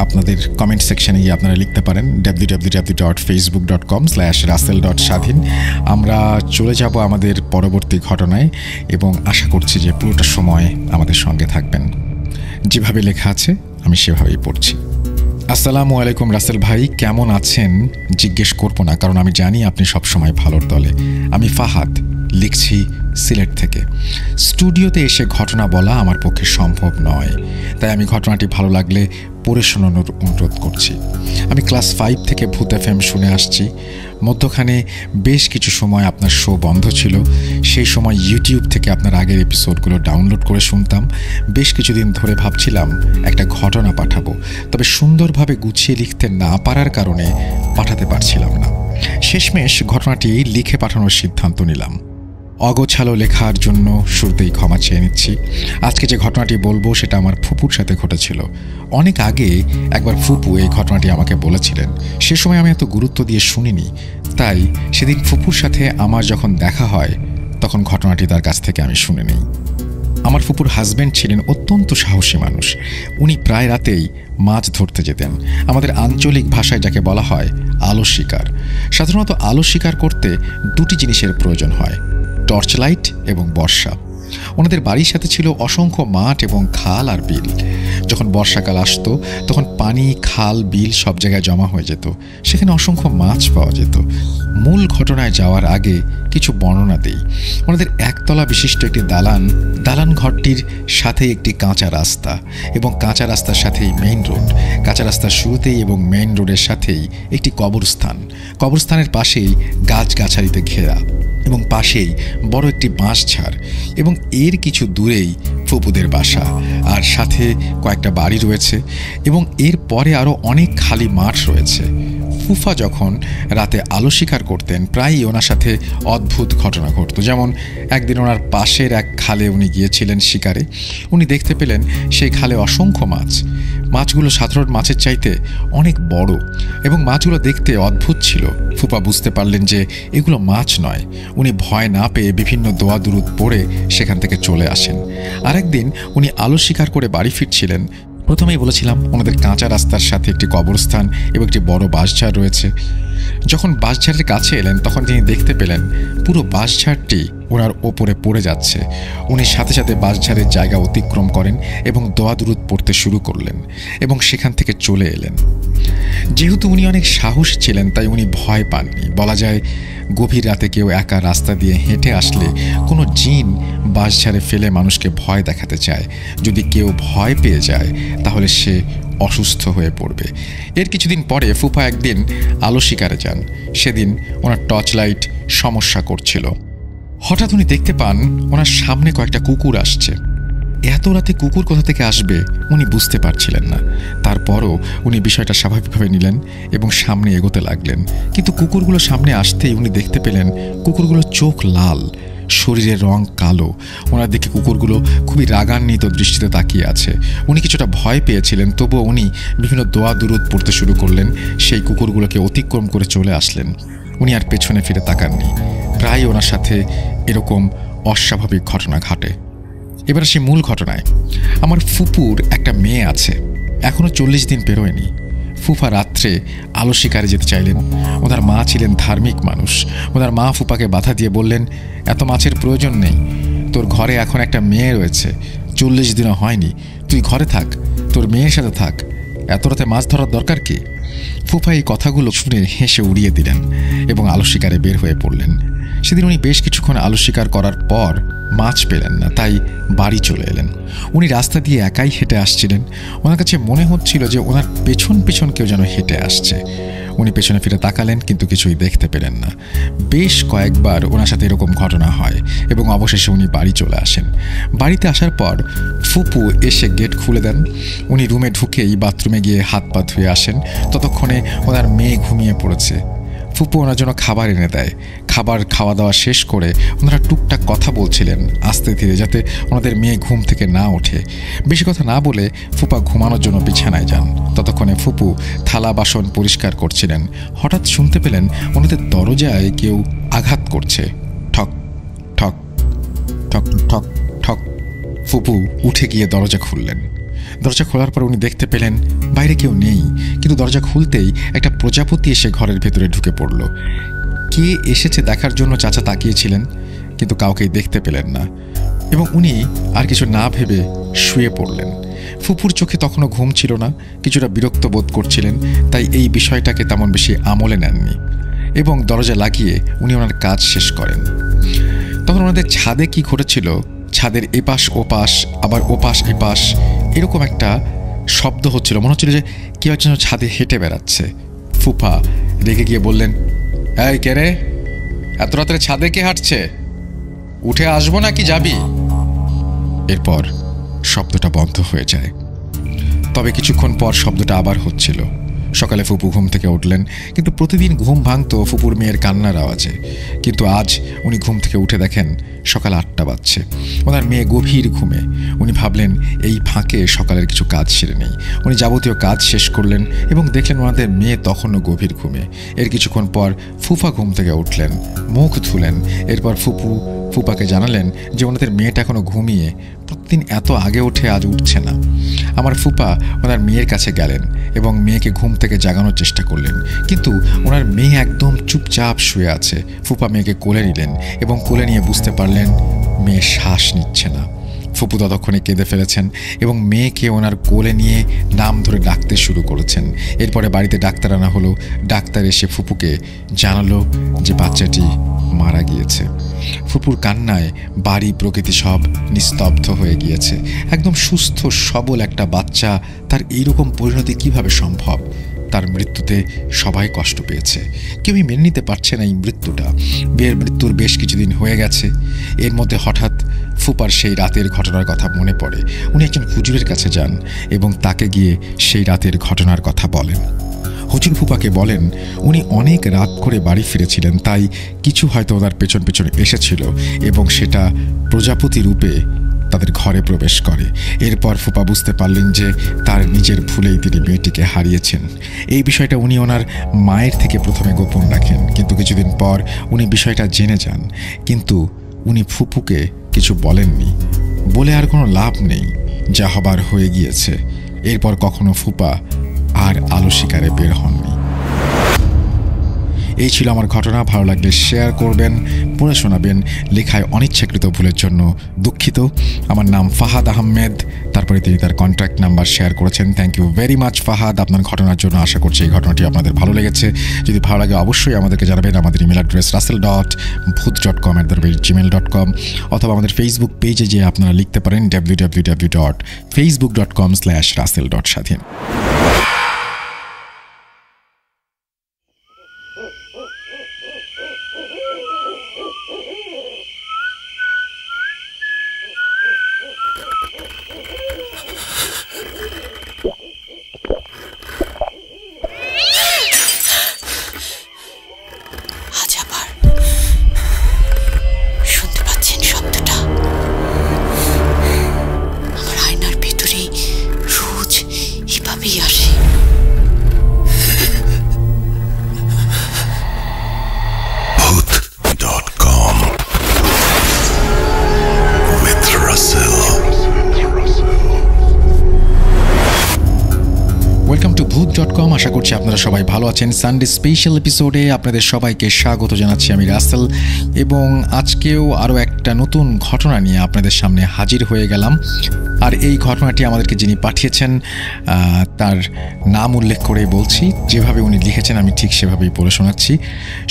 আপনাদের কমেন্ট সেকশানে গিয়ে আপনারা লিখতে পারেন www.facebook.com/russell.স্বাধীন। আমরা চলে যাব আমাদের পরবর্তী ঘটনায়, এবং আশা করছি যে পুরোটা সময় আমাদের সঙ্গে থাকবেন। যেভাবে লেখা আছে আমি সেভাবেই পড়ছি। আসসালামু আলাইকুম রাসেল ভাই, কেমন আছেন জিজ্ঞেস করবো না, কারণ আমি জানি আপনি সবসময় ভালোর দলে। আমি ফাহাদ, লিখছি সিলেট থেকে। স্টুডিওতে এসে ঘটনা বলা আমার পক্ষে সম্ভব নয়, তাই আমি ঘটনাটি ভালো লাগলে পড়ে শোনানোর অনুরোধ করছি। আমি ক্লাস 5 থেকে ভূত FM শুনে আসছি। মধ্যখানে বেশ কিছু সময় আপনার শো বন্ধ ছিল। সেই সময় ইউটিউব থেকে আপনার আগের এপিসোডগুলো ডাউনলোড করে শুনতাম। বেশ কিছুদিন ধরে ভাবছিলাম একটা ঘটনা পাঠাবো, তবে সুন্দরভাবে গুছিয়ে লিখতে না পারার কারণে পাঠাতে পারছিলাম না। শেষমেশ ঘটনাটি লিখে পাঠানোর সিদ্ধান্ত নিলাম। অগোছালো লেখার জন্য শুরুতেই ক্ষমা চেয়ে নিচ্ছি। আজকে যে ঘটনাটি বলবো সেটা আমার ফুপুর সাথে ঘটেছিল। অনেক আগে একবার ফুপু এই ঘটনাটি আমাকে বলেছিলেন। সে সময় আমি এত গুরুত্ব দিয়ে শুনিনি, তাই সেদিন ফুপুর সাথে আমার যখন দেখা হয় তখন ঘটনাটি তার কাছ থেকে আমি শুনে নিই। আমার ফুপুর হাজব্যান্ড ছিলেন অত্যন্ত সাহসী মানুষ। উনি প্রায় রাতেই মাছ ধরতে যেতেন। আমাদের আঞ্চলিক ভাষায় যাকে বলা হয় আলো শিকার। সাধারণত আলো শিকার করতে দুটি জিনিসের প্রয়োজন হয়, টর্চ লাইট এবং বর্ষা। ওনাদের বাড়ির সাথে ছিল অসংখ্য মাঠ এবং খাল আর বিল। যখন বর্ষাকাল আসতো তখন পানি, খাল, বিল সব জায়গায় জমা হয়ে যেত। সেখানে অসংখ্য মাছ পাওয়া যেত। মূল ঘটনায় যাওয়ার আগে কিছু বর্ণনা দেই। ওনাদের একতলা বিশিষ্ট একটি দালান ঘরটির সাথে একটি কাঁচা রাস্তা, এবং কাঁচা রাস্তার সাথেই মেইন রোড। কাঁচা রাস্তার শুরুতেই এবং মেইন রোডের সাথেই একটি কবরস্থান। কবরস্থানের পাশেই গাছগাছালিতে ঘেরা, এবং পাশেই বড় একটি বাঁশঝাড়, এবং এর কিছু দূরেই ফুপুদের বাসা, আর সাথে কয়েকটা বাড়ি রয়েছে, এবং এর পরে আরও অনেক খালি মাঠ রয়েছে। ফুফা যখন রাতে আলো শিকার করতেন প্রায়ই ওনার সাথে অদ্ভুত ঘটনা ঘটত। যেমন একদিন ওনার পাশের এক খালে উনি গিয়েছিলেন শিকারে। উনি দেখতে পেলেন সেই খালে অসংখ্য মাছ। মাছগুলো সাধারণ মাছের চাইতে অনেক বড়, এবং মাছগুলো দেখতে অদ্ভুত ছিল। ফুপা বুঝতে পারলেন যে এগুলো মাছ নয়। উনি ভয় না পেয়ে বিভিন্ন দোয়া দুরুদ পড়ে সেখান থেকে চলে আসেন। আরেকদিন উনি আলো শিকার করে বাড়ি ফিরছিলেন। প্রথমেই বলেছিলাম ওনাদের কাঁচা রাস্তার সাথে একটি কবরস্থান এবং একটি বড় বাঁশঝাড় রয়েছে। যখন বাঁশঝাড়ের কাছে এলেন তখন তিনি দেখতে পেলেন পুরো বাঁশঝাড়টি ওনার ওপরে পড়ে যাচ্ছে। উনি সাথে সাথে বাঁশঝাড়ের জায়গা অতিক্রম করেন এবং দোয়া দুরুদ পড়তে শুরু করলেন, এবং সেখান থেকে চলে এলেন। যেহেতু উনি অনেক সাহসী ছিলেন তাই উনি ভয় পাননি। বলা যায় গভীর রাতে কেউ একা রাস্তা দিয়ে হেঁটে আসলে কোনো জিন বাঁশঝাড়ে ফেলে মানুষকে ভয় দেখাতে চায়। যদি কেউ ভয় পেয়ে যায় তাহলে সে অসুস্থ হয়ে পড়বে। এর কিছুদিন পরে ফুফা একদিন আলো শিকারে যান। সেদিন ওনার টর্চ লাইট সমস্যা করছিল। হঠাৎ উনি দেখতে পান ওনার সামনে কয়েকটা কুকুর আসছে। এত রাতে কুকুর কোথা থেকে আসবে উনি বুঝতে পারছিলেন না। তারপরও উনি বিষয়টা স্বাভাবিকভাবে নিলেন এবং সামনে এগোতে লাগলেন। কিন্তু কুকুরগুলো সামনে আসতেই উনি দেখতে পেলেন কুকুরগুলোর চোখ লাল, শরীরের রং কালো। ওনার দিকে কুকুরগুলো খুবই রাগান্বিত দৃষ্টিতে তাকিয়ে আছে। উনি কিছুটা ভয় পেয়েছিলেন, তবুও উনি বিভিন্ন দোয়া দুরুদ পড়তে শুরু করলেন। সেই কুকুরগুলোকে অতিক্রম করে চলে আসলেন। উনি আর পেছনে ফিরে তাকাননি। প্রায় ওনার সাথে এরকম অস্বাভাবিক ঘটনা ঘটে। এবার আসি মূল ঘটনায়। আমার ফুপুর একটা মেয়ে আছে, এখনও 40 দিন পেরোয়নি। ফুফা রাত্রে আলো শিকারে যেতে চাইলেন। ওনার মা ছিলেন ধার্মিক মানুষ। ওনার মা ফুপাকে বাধা দিয়ে বললেন, এত মাছের প্রয়োজন নেই, তোর ঘরে এখন একটা মেয়ে রয়েছে, 40 দিনও হয়নি, তুই ঘরে থাক, তোর মেয়ের সাথে থাক, এত রাতে মাছ ধরার দরকার কি? ফুফা এই কথাগুলো শুনে হেসে উড়িয়ে দিলেন এবং আলো শিকারে বের হয়ে পড়লেন। সেদিন উনি বেশ কিছুক্ষণ আলো শিকার করার পর মাছ পেলেন না, তাই বাড়ি চলে এলেন। উনি রাস্তা দিয়ে একাই হেঁটে আসছিলেন। ওনার কাছে মনে হচ্ছিল যে ওনার পেছন পেছন কেউ যেন হেঁটে আসছে। উনি পেছনে ফিরে তাকালেন, কিন্তু কিছুই দেখতে পেলেন না। বেশ কয়েকবার ওনার সাথে এরকম ঘটনা হয় এবং অবশেষে উনি বাড়ি চলে আসেন। বাড়িতে আসার পর ফুপু এসে গেট খুলে দেন। উনি রুমে ঢুকেই বাথরুমে গিয়ে হাত পা ধুয়ে আসেন। ততক্ষণে ওনার মেয়ে ঘুমিয়ে পড়েছে। ফুপু ওনার জন্য খাবার এনে দেয়। খাবার খাওয়া দাওয়া শেষ করে ওনারা টুকটাক কথা বলছিলেন আস্তে ধীরে, যাতে ওনাদের মেয়ে ঘুম থেকে না ওঠে। বেশি কথা না বলে ফুপা ঘুমানোর জন্য বিছানায় যান। ততক্ষণে ফুপু থালা বাসন পরিষ্কার করছিলেন। হঠাৎ শুনতে পেলেন ওনাদের দরজায় কেউ আঘাত করছে। ঠক ঠক ঠক ঠক ঠক। ফুপু উঠে গিয়ে দরজা খুললেন। দরজা খোলার পর উনি দেখতে পেলেন বাইরে কেউ নেই, কিন্তু দরজা খুলতেই একটা প্রজাপতি এসে ঘরের ভেতরে ঢুকে পড়ল। কে এসেছে দেখার জন্য চাচা তাকিয়েছিলেন, কিন্তু কাউকেই দেখতে পেলেন না এবং উনি আর কিছু না ভেবে শুয়ে পড়লেন। ফুপুর চোখে তখনও ঘুম ছিল না, কিছুটা বিরক্ত বোধ করছিলেন, তাই এই বিষয়টাকে তেমন বেশি আমলে নেননি এবং দরজা লাগিয়ে উনি ওনার কাজ শেষ করেন। তখন ওনাদের ছাদে কি ঘটেছিল, ছাদের এপাশ ওপাশ আবার ওপাশ এপাশ এরকম একটা শব্দ হচ্ছিল। মনে হচ্ছিল যে কেউ একজন ছাদে হেঁটে বেড়াচ্ছে। ফুফা রেগে গিয়ে বললেন, এই কে রে, এত রাত্রে ছাদে কে হাঁটছে? উঠে আসবো নাকি যাবি? এরপর শব্দটা বন্ধ হয়ে যায়। তবে কিছুক্ষণ পর শব্দটা আবার হচ্ছিল। সকালে ফুপু ঘুম থেকে উঠলেন, কিন্তু প্রতিদিন ঘুম ভাঙত ফুপুর মেয়ের কান্নার আওয়াজে। কিন্তু আজ উনি ঘুম থেকে উঠে দেখেন সকাল 8টা বাজছে। ওনার মেয়ে গভীর ঘুমে। উনি ভাবলেন এই ফাঁকে সকালের কিছু কাজ সেরে নেই। উনি যাবতীয় কাজ শেষ করলেন এবং দেখলেন ওনাদের মেয়ে তখনও গভীর ঘুমে। এর কিছুক্ষণ পর ফুফা ঘুম থেকে উঠলেন, মুখ ধুলেন। এরপর ফুপাকে জানালেন যে ওনাদের মেয়েটা এখনো ঘুমিয়ে, প্রতিদিন এত আগে উঠে আজ উঠছে না। আমার ফুপা ওনার মেয়ের কাছে গেলেন এবং মেয়েকে ঘুম থেকে জাগানোর চেষ্টা করলেন, কিন্তু ওনার মেয়ে একদম চুপচাপ শুয়ে আছে। ফুপা মেয়েকে কোলে নিলেন এবং কোলে নিয়ে বুঝতে পারলেন মেয়ে শ্বাস নিচ্ছে না। ফুপু ততক্ষণে কেঁদে ফেলেছেন এবং মেয়েকে ওনার কোলে নিয়ে নাম ধরে ডাকতে শুরু করেছেন। এরপরে বাড়িতে ডাক্তার আনা হলো। ডাক্তার এসে ফুপুকে জানালো যে বাচ্চাটি মারা গিয়েছে। ফুপুর কান্নায় বাড়ি প্রকৃতি সব নিস্তব্ধ হয়ে গিয়েছে। একদম সুস্থ সবল একটা বাচ্চা, তার এইরকম পরিণতি কিভাবে সম্ভব? তার মৃত্যুতে সবাই কষ্ট পেয়েছে, কেউই মেনে নিতে পারছে না এই মৃত্যুটা। বিয়ের মৃত্যুর বেশ কিছুদিন হয়ে গেছে। এর মধ্যে হঠাৎ ফুপার সেই রাতের ঘটনার কথা মনে পড়ে। উনি একজন হুজুরের কাছে যান এবং তাকে গিয়ে সেই রাতের ঘটনার কথা বলেন। হুজুর ফুপাকে বলেন উনি অনেক রাত করে বাড়ি ফিরেছিলেন, তাই কিছু হয়তো ওনার পেছন পেছন এসেছিল এবং সেটা প্রজাপতি রূপে তাদের ঘরে প্রবেশ করে। এরপর ফুপা বুঝতে পারলেন যে তার নিজের ভুলেই তিনি মেয়েটিকে হারিয়েছেন। এই বিষয়টা উনি ওনার মায়ের থেকে প্রথমে গোপন রাখেন, কিন্তু কিছুদিন পর উনি বিষয়টা জেনে যান। কিন্তু উনি ফুপুকে কিছু বলেননি। বলে আর কোনো লাভ নেই, যা হবার হয়ে গিয়েছে। এরপর কখনো ফুপা আর আলো শিকারে বের হননি। এই ছিল আমার ঘটনা। ভালো লাগলে শেয়ার করবেন, পড়ে শোনাবেন। লেখায় অনিচ্ছাকৃত ভুলের জন্য দুঃখিত। আমার নাম ফাহাদ আহমেদ। তারপরে তিনি তার কন্ট্যাক্ট নাম্বার শেয়ার করেছেন। Thank you very much Fahad আপনার ঘটনার জন্য। আশা করছি এই ঘটনাটি আপনাদের ভালো লেগেছে। যদি ভালো লাগে অবশ্যই আমাদেরকে জানাবেন। আমাদের ইমেল অ্যাড্রেস russell.booth.com@gmail.com, অথবা আমাদের ফেসবুক পেজে যেয়ে আপনারা লিখতে পারেন www.facebook.com/russell.স্বাধীন। আশা করছি আপনারা সবাই ভালো আছেন। সানডে স্পেশাল এপিসোডে আপনাদের সবাইকে স্বাগত জানাচ্ছি আমি রাসেল, এবং আজকেও আরও একটা নতুন ঘটনা নিয়ে আপনাদের সামনে হাজির হয়ে গেলাম। আর এই ঘটনাটি আমাদেরকে যিনি পাঠিয়েছেন তার নাম উল্লেখ করে বলছি, যেভাবে উনি লিখেছেন আমি ঠিক সেভাবেই পড়ে শোনাচ্ছি।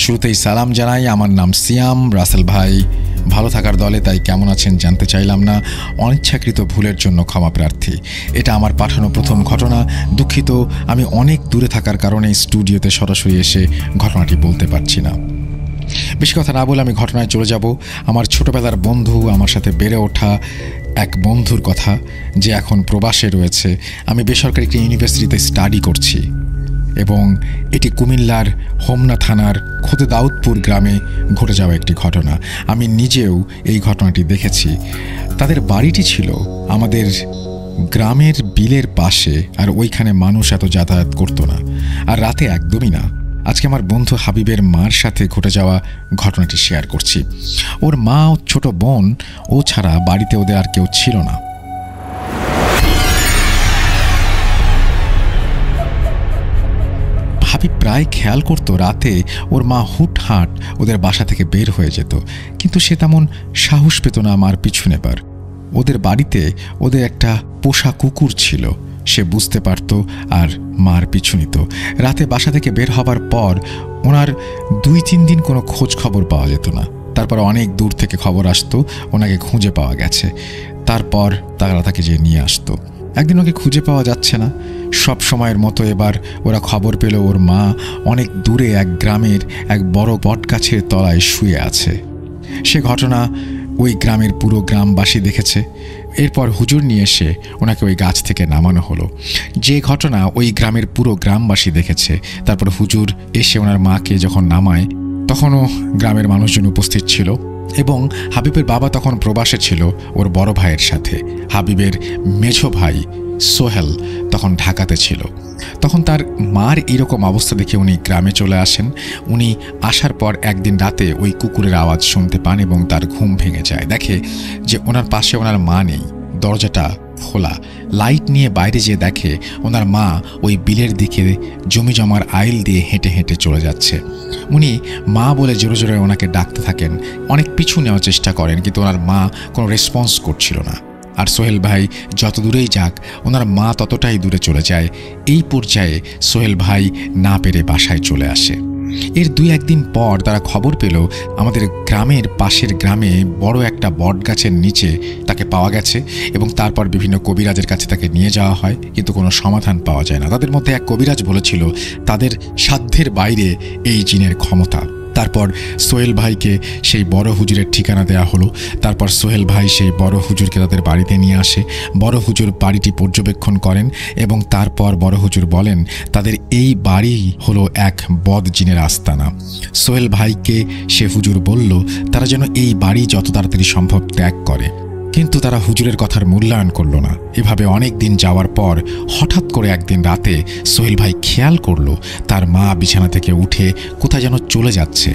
শুরুতেই সালাম জানাই, আমার নাম সিয়াম। রাসেল ভাই ভালো থাকার দলে, তাই কেমন আছেন জানতে চাইলাম না। অনিচ্ছাকৃত ভুলের জন্য ক্ষমা প্রার্থী। এটা আমার পাঠানো প্রথম ঘটনা। দুঃখিত, আমি অনেক দূরে থাকার কারণে স্টুডিওতে সরাসরি এসে ঘটনাটি বলতে পারছি না। বেশি কথা না বলে আমি ঘটনায় চলে যাব। আমার ছোটবেলার বন্ধু, আমার সাথে বেড়ে ওঠা এক বন্ধুর কথা, যে এখন প্রবাসে রয়েছে। আমি বেসরকারি একটি ইউনিভার্সিটিতে স্টাডি করছি, এবং এটি কুমিল্লার হোমনা থানার খোদে দাউদপুর গ্রামে ঘটে যাওয়া একটি ঘটনা। আমি নিজেও এই ঘটনাটি দেখেছি। তাদের বাড়িটি ছিল আমাদের গ্রামের বিলের পাশে, আর ওইখানে মানুষ এত যাতায়াত করতো না, আর রাতে একদমই না। আজকে আমার বন্ধু হাবিবের মার সাথে ঘটে যাওয়া ঘটনাটি শেয়ার করছি। ওর মা ও ছোট বোন, ও ছাড়া বাড়িতে ওদের আর কেউ ছিল না। হাবিব প্রায় খেয়াল করতো রাতে ওর মা হুটহাট ওদের বাসা থেকে বের হয়ে যেত, কিন্তু সে তেমন সাহস পেত না মার পিছু নেবার। ওদের বাড়িতে ওদের একটা পোষা কুকুর ছিল, সে বুঝতে পারত আর মার পিছু নিত। রাতে বাসা থেকে বের হবার পর ওনার 2-3 দিন কোনো খোঁজ খবর পাওয়া যেত না। তারপর অনেক দূর থেকে খবর আসতো ওনাকে খুঁজে পাওয়া গেছে। তারপর তারা তাকে যে নিয়ে আসতো। একদিন ওকে খুঁজে পাওয়া যাচ্ছে না। সব সময়ের মতো এবার ওরা খবর পেল ওর মা অনেক দূরে এক গ্রামের এক বড় বটগাছের তলায় শুয়ে আছে। সে ঘটনা ওই গ্রামের পুরো গ্রামবাসী দেখেছে। এরপর হুজুর নিয়ে এসে ওনাকে ওই গাছ থেকে নামানো হলো। যে ঘটনা ওই গ্রামের পুরো গ্রামবাসী দেখেছে। তারপর হুজুর এসে ওনার মাকে যখন নামায়, তখনও গ্রামের মানুষজন উপস্থিত ছিল, এবং হাবিবের বাবা তখন প্রবাসে ছিল ওর বড় ভাইয়ের সাথে। হাবিবের মেঝো ভাই সোহেল তখন ঢাকাতে ছিল। তখন তার মার এরকম অবস্থা দেখে উনি গ্রামে চলে আসেন। উনি আসার পর একদিন রাতে ওই কুকুরের আওয়াজ শুনতে পান, এবং তার ঘুম ভেঙে যায়। দেখে যে ওনার পাশে ওনার মা নেই, দরজাটা খোলা। লাইট নিয়ে বাইরে যেয়ে দেখে ওনার মা ওই বিলের দিকে জমি জমার আইল দিয়ে হেঁটে হেঁটে চলে যাচ্ছে। উনি মা বলে জোরে জোরে ওনাকে ডাকতে থাকেন, অনেক পিছু নেওয়ার চেষ্টা করেন, কিন্তু ওনার মা কোনো রেসপন্স করছিল না। আর সোহেল ভাই যত দূরেই যাক, ওনার মা ততটাই দূরে চলে যায়। এই পর্যায়ে সোহেল ভাই না পেরে বাসায় চলে আসে। এর 2-1 দিন পর তারা খবর পেল আমাদের গ্রামের পাশের গ্রামে বড় একটা বটগাছের নিচে তাকে পাওয়া গেছে, এবং তারপর বিভিন্ন কবিরাজের কাছে তাকে নিয়ে যাওয়া হয়, কিন্তু কোনো সমাধান পাওয়া যায় না। তাদের মধ্যে এক কবিরাজ বলেছিল তাদের সাধ্যের বাইরে এই জিনের ক্ষমতা। তারপর সোহেল ভাইকে সেই বড় হুজুরের ঠিকানা দেওয়া হলো। তারপর সোহেল ভাই সেই বড় হুজুরকে তাদের বাড়িতে নিয়ে আসে। বড় হুজুর বাড়িটি পর্যবেক্ষণ করেন, এবং তারপর বড় হুজুর বলেন তাদের এই বাড়ি হলো এক বদ জিনের আস্তানা। সোহেল ভাইকে সে হুজুর বলল তারা যেন এই বাড়ি যত তাড়াতাড়ি সম্ভব ত্যাগ করে, কিন্তু তারা হুজুরের কথার মূল্যায়ন করল না। এভাবে অনেক দিন যাওয়ার পর হঠাৎ করে একদিন রাতে সোহেল ভাই খেয়াল করল তার মা বিছানা থেকে উঠে কোথায় যেন চলে যাচ্ছে।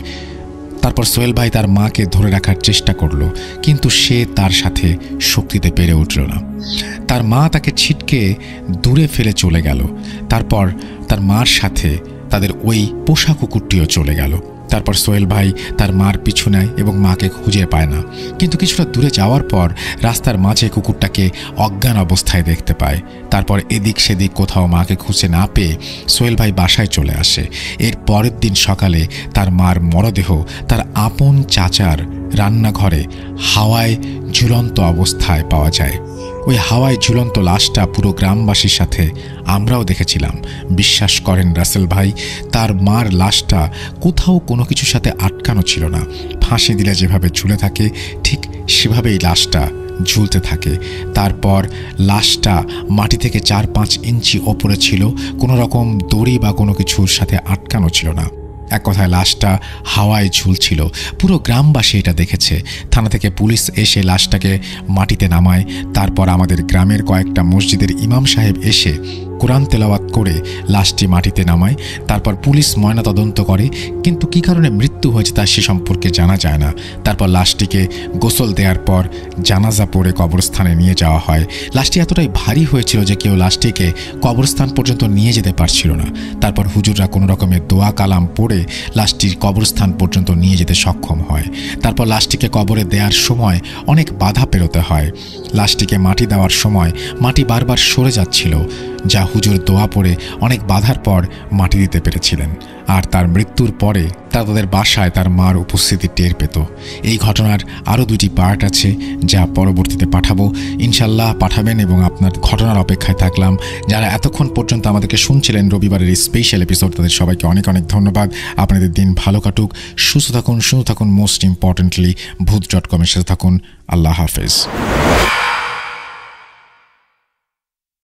তারপর সোহেল ভাই তার মাকে ধরে রাখার চেষ্টা করল, কিন্তু সে তার সাথে শক্তিতে পেরে উঠল না। তার মা তাকে ছিটকে দূরে ফেলে চলে গেল। তারপর তার মার সাথে তাদের ওই পোষা কুকুরটিও চলে গেল। তারপর সোহেল ভাই তার মার পিছু নেয় এবং মাকে খুঁজে পায় না, কিন্তু কিছুটা দূরে যাওয়ার পর রাস্তার মাঝে কুকুরটাকে অজ্ঞান অবস্থায় দেখতে পায়। তারপর এদিক সেদিক কোথাও মাকে খুঁজে না পেয়ে সোহেল ভাই বাসায় চলে আসে। এর পরের দিন সকালে তার মার মরদেহ তার আপন চাচার রান্নাঘরে হাওয়ায় ঝুলন্ত অবস্থায় পাওয়া যায়। ওই হাওয়ায় ঝুলন্ত লাশটা পুরো গ্রামবাসীর সাথে আমরাও দেখেছিলাম। বিশ্বাস করেন রাসেল ভাই, তার মার লাশটা কোথাও কোনো কিছুর সাথে আটকানো ছিল না। ফাঁসি দিলে যেভাবে ঝুলে থাকে ঠিক সেভাবেই লাশটা ঝুলতে থাকে। তারপর লাশটা মাটি থেকে 4-5 ইঞ্চি ওপরে ছিল, কোনো রকম দড়ি বা কোনো কিছুর সাথে আটকানো ছিল না। এক কথায় লাশটা হাওয়ায় ঝুলছিল। পুরো গ্রামবাসী এটা দেখেছে। থানা থেকে পুলিশ এসে লাশটাকে মাটিতে নামায়। তারপর আমাদের গ্রামের কয়েকটা মসজিদের ইমাম সাহেব এসে কোরআন তেলাওয়াত করে লাশটি মাটিতে নামায়। তারপর পুলিশ ময়নাতদন্ত করে, কিন্তু কী কারণে মৃত্যু হয়েছে তা সে সম্পর্কে জানা যায় না। তারপর লাশটিকে গোসল দেওয়ার পর জানাজা পড়ে কবরস্থানে নিয়ে যাওয়া হয়। লাশটি এতটাই ভারী হয়েছিল যে কেউ লাশটিকে কবরস্থান পর্যন্ত নিয়ে যেতে পারছিল না। তারপর হুজুররা কোনো রকমের দোয়া কালাম পড়ে লাশটির কবরস্থান পর্যন্ত নিয়ে যেতে সক্ষম হয়। তারপর লাশটিকে কবরে দেওয়ার সময় অনেক বাধা পেরোতে হয়। লাশটিকে মাটি দেওয়ার সময় মাটি বারবার সরে যাচ্ছিল, যা হুজুর দোয়া পড়ে অনেক বাধার পর মাটি দিতে পেরেছিলেন। আর তার মৃত্যুর পরে তাদের বাসায় তার মার উপস্থিতি টের পেত। এই ঘটনার আরও 2টি পার্ট আছে, যা পরবর্তীতে পাঠাবো। ইনশাল্লাহ পাঠাবেন এবং আপনার ঘটনার অপেক্ষায় থাকলাম। যারা এতক্ষণ পর্যন্ত আমাদেরকে শুনছিলেন রবিবারের এই স্পেশাল এপিসোড, তাদের সবাইকে অনেক অনেক ধন্যবাদ। আপনাদের দিন ভালো কাটুক, সুস্থ থাকুন, মোস্ট ইম্পর্টেন্টলি ভূত.com-এর সাথে থাকুন। আল্লাহ হাফেজ।